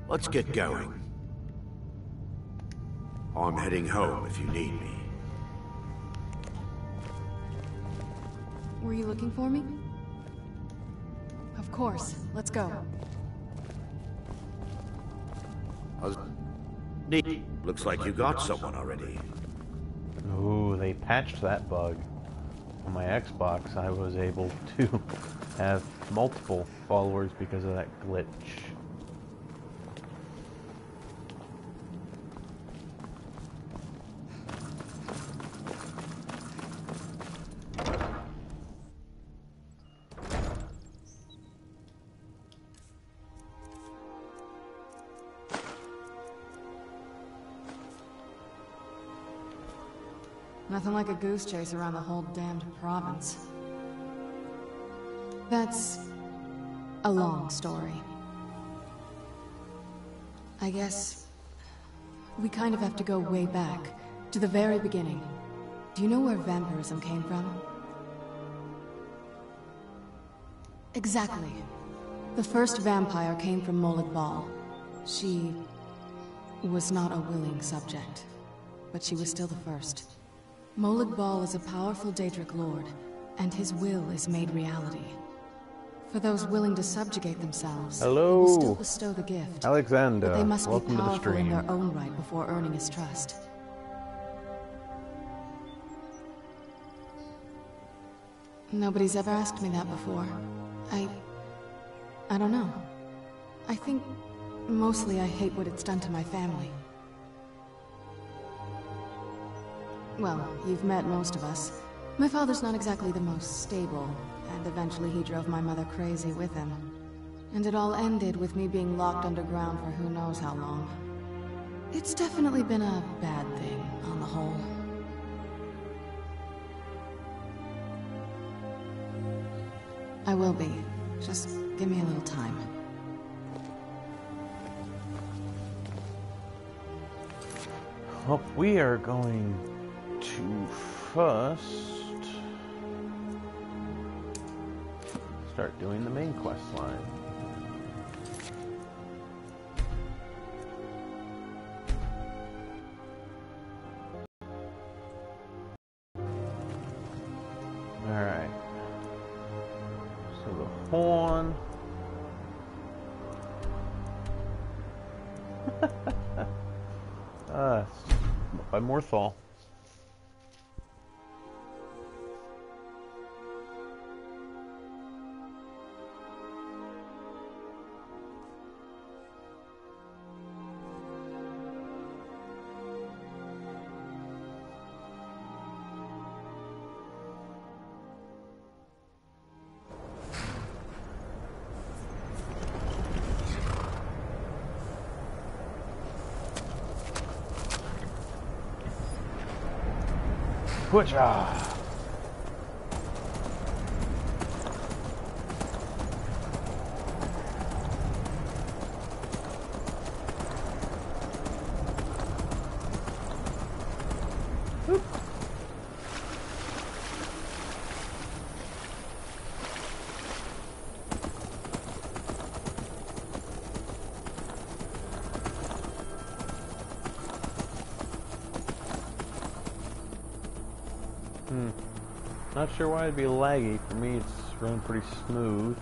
Let's get going. I'm heading home if you need me. Were you looking for me? Of course. Let's go. Neat. Looks like you got someone already. Ooh, they patched that bug. On my Xbox, I was able to have multiple followers because of that glitch. Nothing like a goose chase around the whole damned province. That's a long story. I guess we kind of have to go way back, to the very beginning. Do you know where vampirism came from? Exactly. The first vampire came from Molag Bal. She was not a willing subject, but she was still the first. Molag Bal is a powerful Daedric lord, and his will is made reality. For those willing to subjugate themselves, he will still bestow the gift. Alexander, but they must be welcome to the powerful in stream. their own right before earning his trust. Nobody's ever asked me that before. I don't know. I think mostly I hate what it's done to my family. Well, you've met most of us. My father's not exactly the most stable, and eventually he drove my mother crazy with him. And it all ended with me being locked underground for who knows how long. It's definitely been a bad thing, on the whole. I will be. Just give me a little time. Well, we are going to first start doing the main quest line. Alright. So the horn. By Morthal. Butcha! Not sure why it'd be laggy. For me, it's running pretty smooth.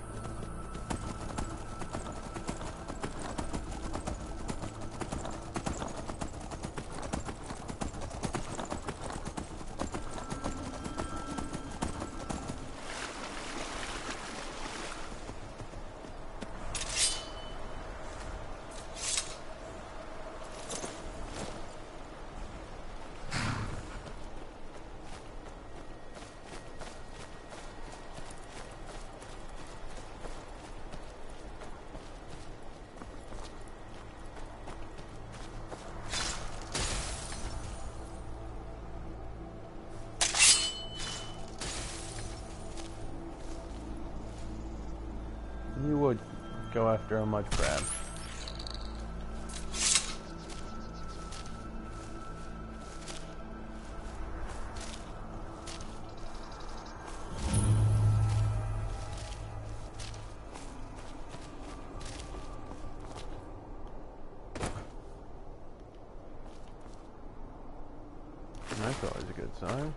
You would go after a mud crab. That's always a good sign.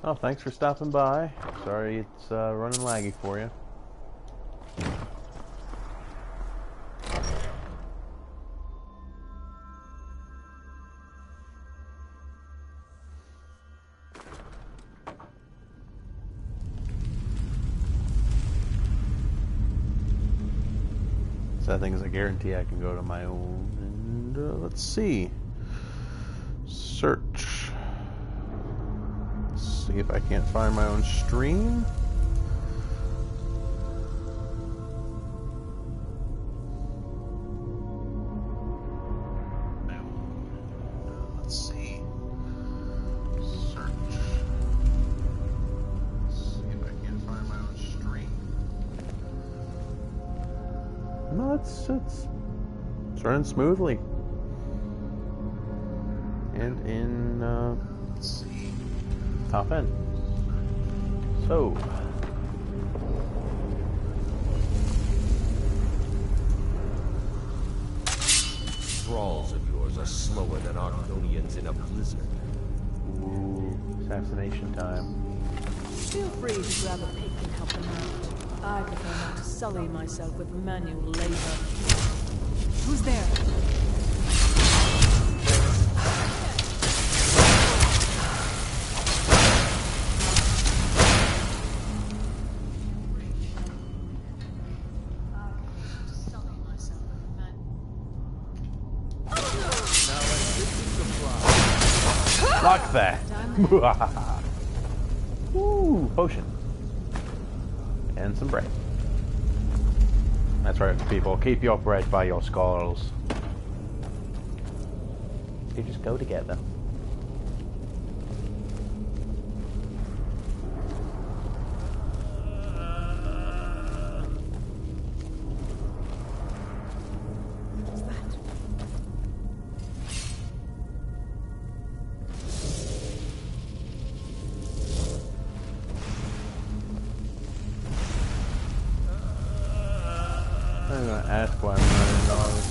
Oh, thanks for stopping by. Sorry it's running laggy for you. So I think is a guarantee I can go to my own, and let's see. Search. Let's see if I can't find my own stream. Let's see. Search. Let's see if I can't find my own stream. No, it's running smoothly. And in, let's see, top end. So, Thralls of yours are slower than Arconians in a blizzard. Ooh, assassination time. Feel free to grab a pick and help them out. I prefer not to sully myself with manual labor. Who's there? Lock that. Ooh, potion. And some bread. That's right, people. Keep your bread by your skulls. They just go together. Ask why I'm running dogs.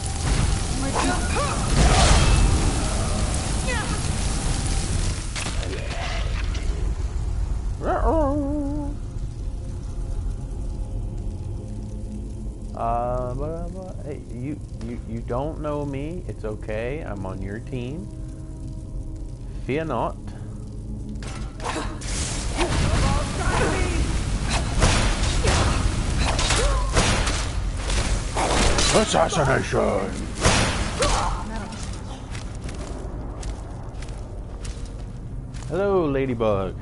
Hey, you don't know me. It's okay. I'm on your team. Fear not. Assassination! Hello, Ladybug.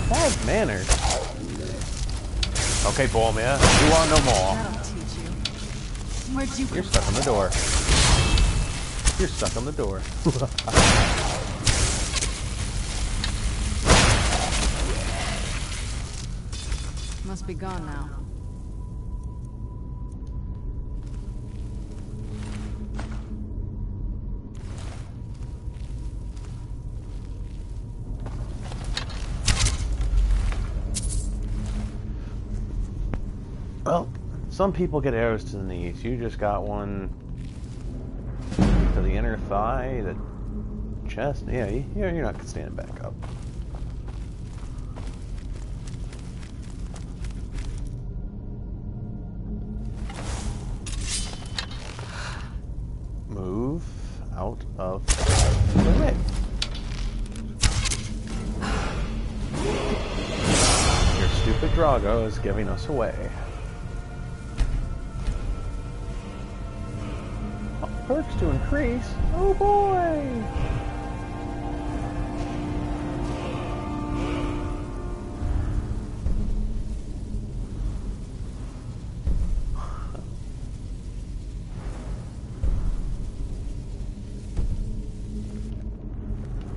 Bad manners. Okay, Boromir, you want no more. That'll teach you. Where'd you You're stuck on the door. You're stuck on the door. Must be gone now. Well, some people get arrows to the knees. You just got one to the inner thigh, the chest. Yeah, you're not standing back up. Move out of the way. Your stupid Drago is giving us away. Perks to increase. Oh boy!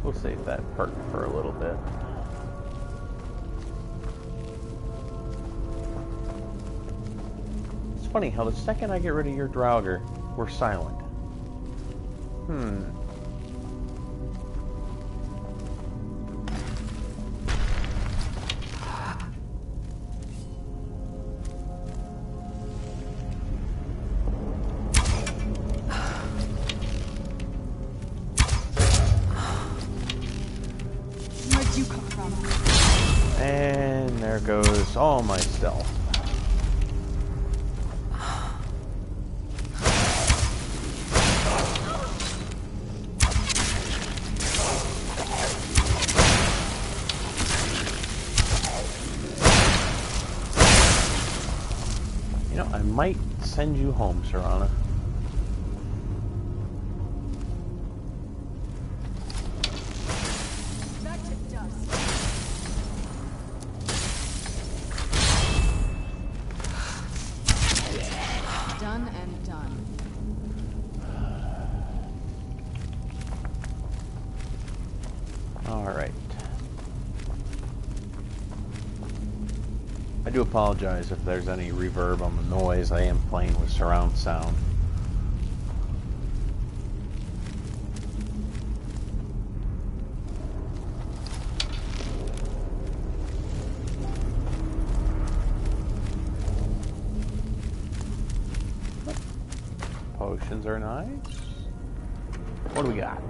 We'll save that perk for a little bit. It's funny how the second I get rid of your Draugr, we're silent. Where'd you come from? And there goes all my stealth. I might send you home, Serana. Back to dust. Done and done. All right. I do apologize if there's any reverb on the noise. I am playing with surround sound. Potions are nice. What do we got?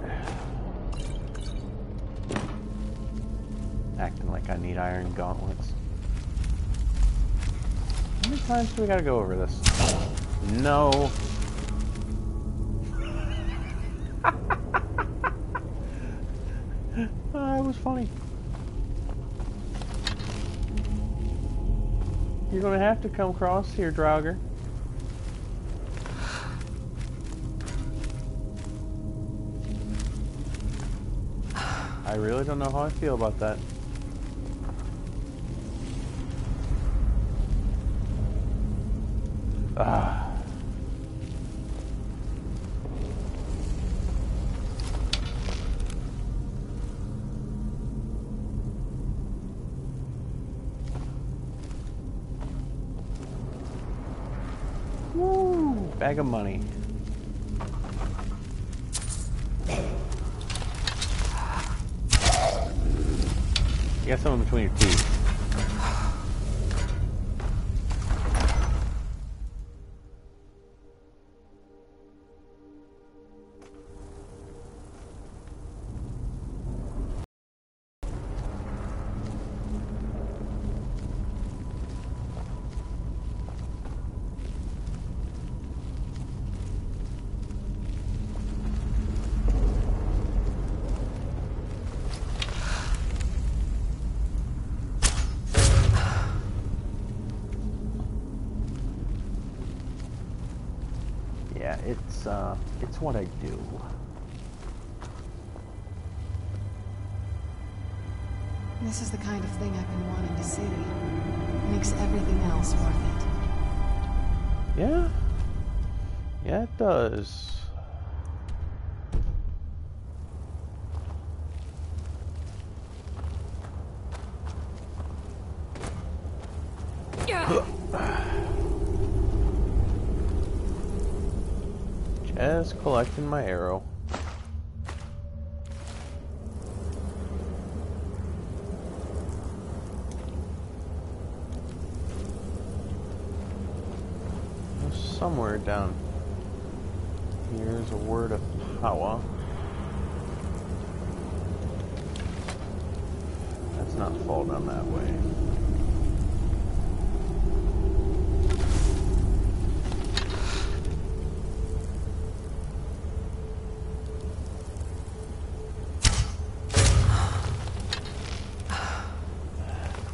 Acting like I need iron gauntlets. How many times do we gotta go over this? No. That was funny. You're gonna have to come across here, Draugr. I really don't know how I feel about that. Woo! Bag of money. You got something between your teeth. Yeah, it's what I do. This is the kind of thing I've been wanting to see. Makes everything else worth it. Yeah? Yeah, it does. Just collecting my arrow. Somewhere down here's a word of power. Let's not fall down that way.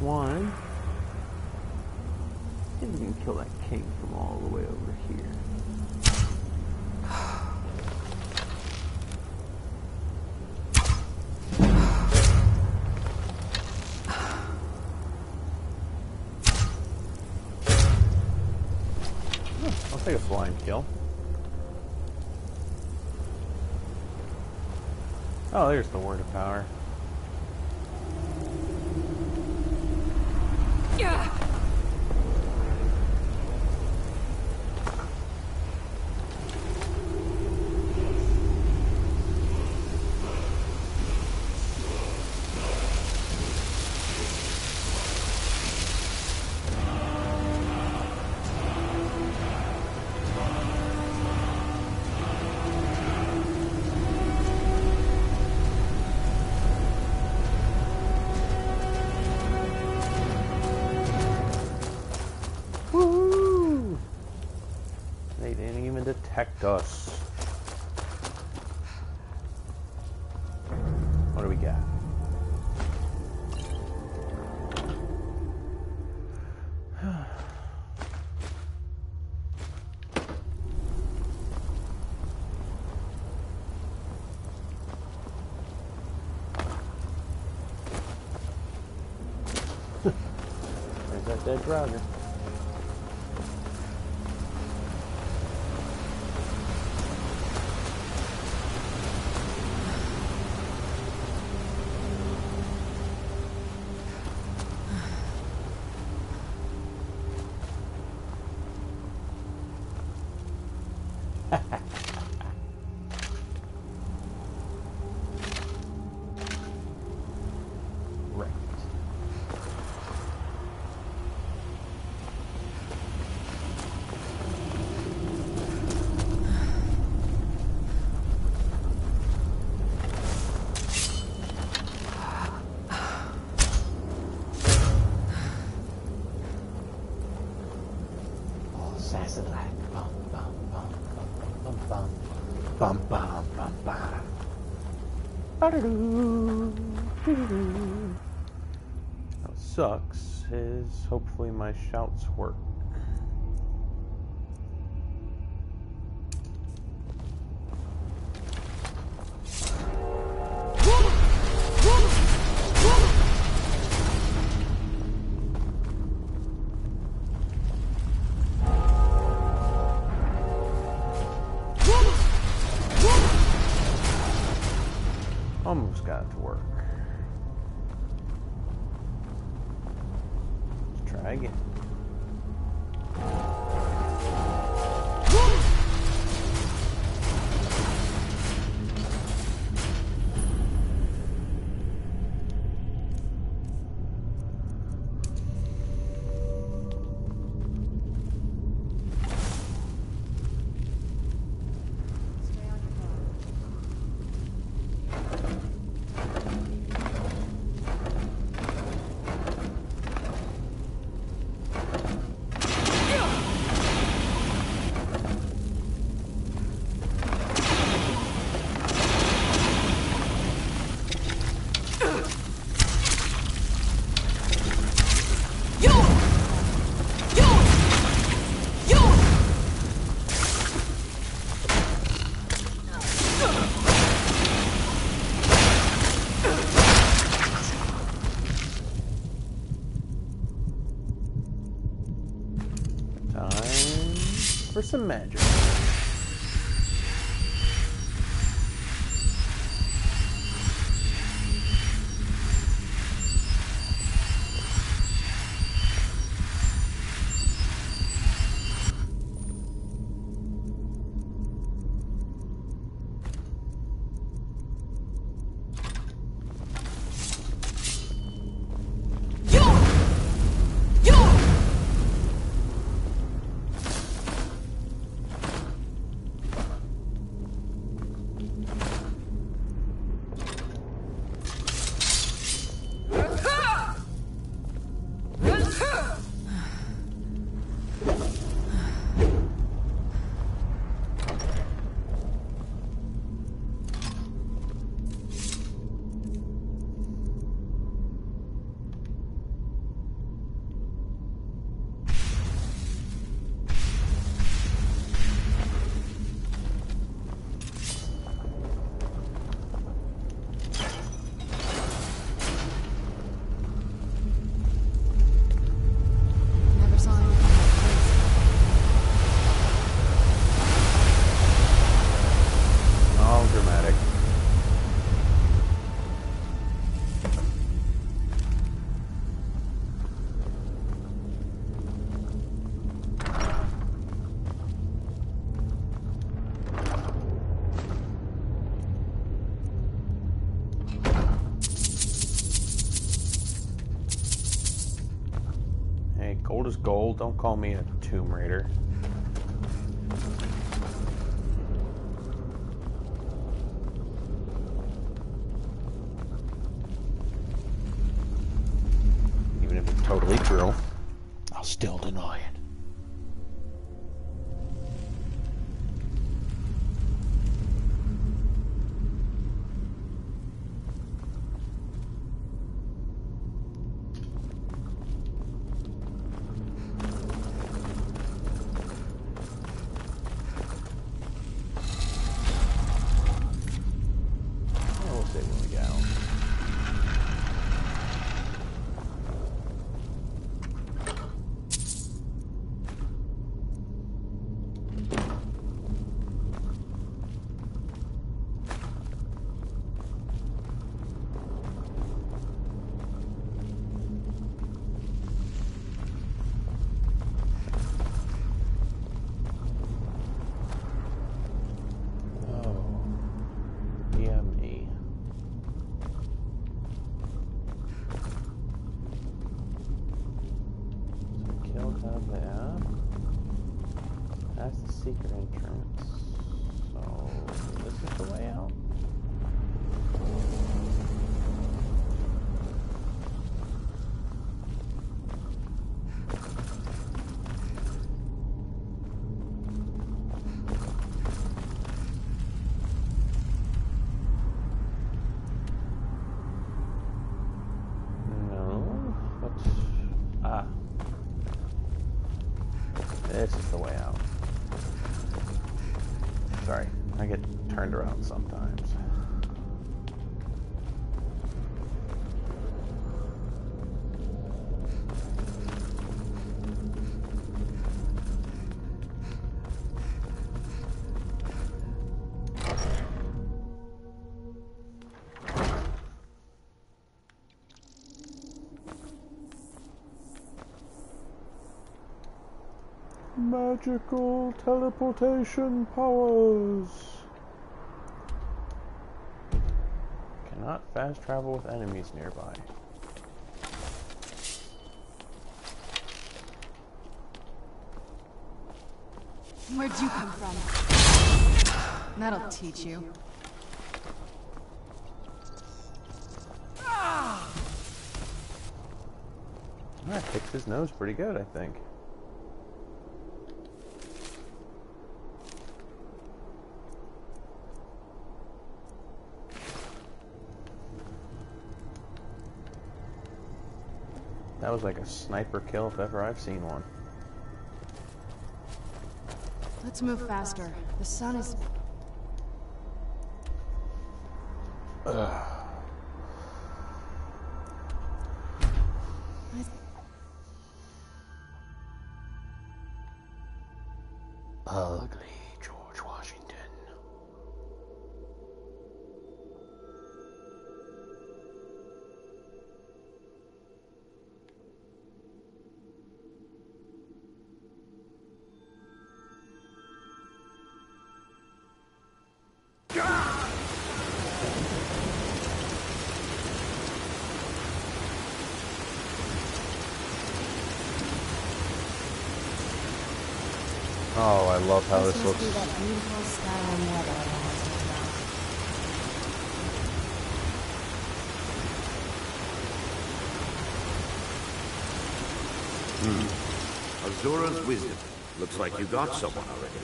One. See if we can kill that king from all the way over here. I'll take a flying kill. Oh, there's the word of power. Woo! They didn't even detect us. What do we got? There's that dead Draugr. Right. Oh, sassy like bum bum bum bum bum bum bum bum bum. What sucks is hopefully my shouts work. Almost got it to work. Let's try again. for some magic. Gold is gold. Don't call me a Tomb Raider. Even if it's totally true, I'll still deny it. That's the secret entrance. So, this is the way out? No. What's... Ah. This is the way out. Sorry, I get turned around sometimes. Magical teleportation powers. Cannot fast travel with enemies nearby. Where'd you come from? That'll teach you. That fixed his nose pretty good, I think. That was like a sniper kill if ever I've seen one. Let's move faster. The sun is... ugly George Washington. Oh, I love how this looks. Must be that beautiful Skyrim weather I always talk about. Azura's wisdom. Looks like you got someone already.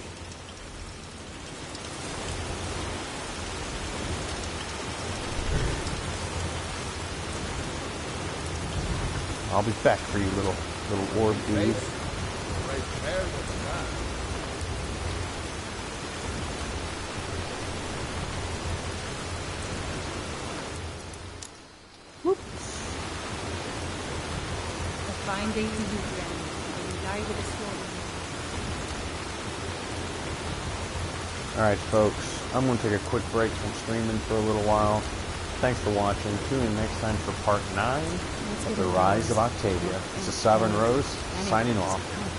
I'll be back for you, little orb dude. A fine day to you, friend. When you die with a sword. Alright, folks. I'm going to take a quick break from streaming for a little while. Thanks for watching. Tune in next time for part 9 of The Rise of Octavia. This is Sovereign Rose, signing off.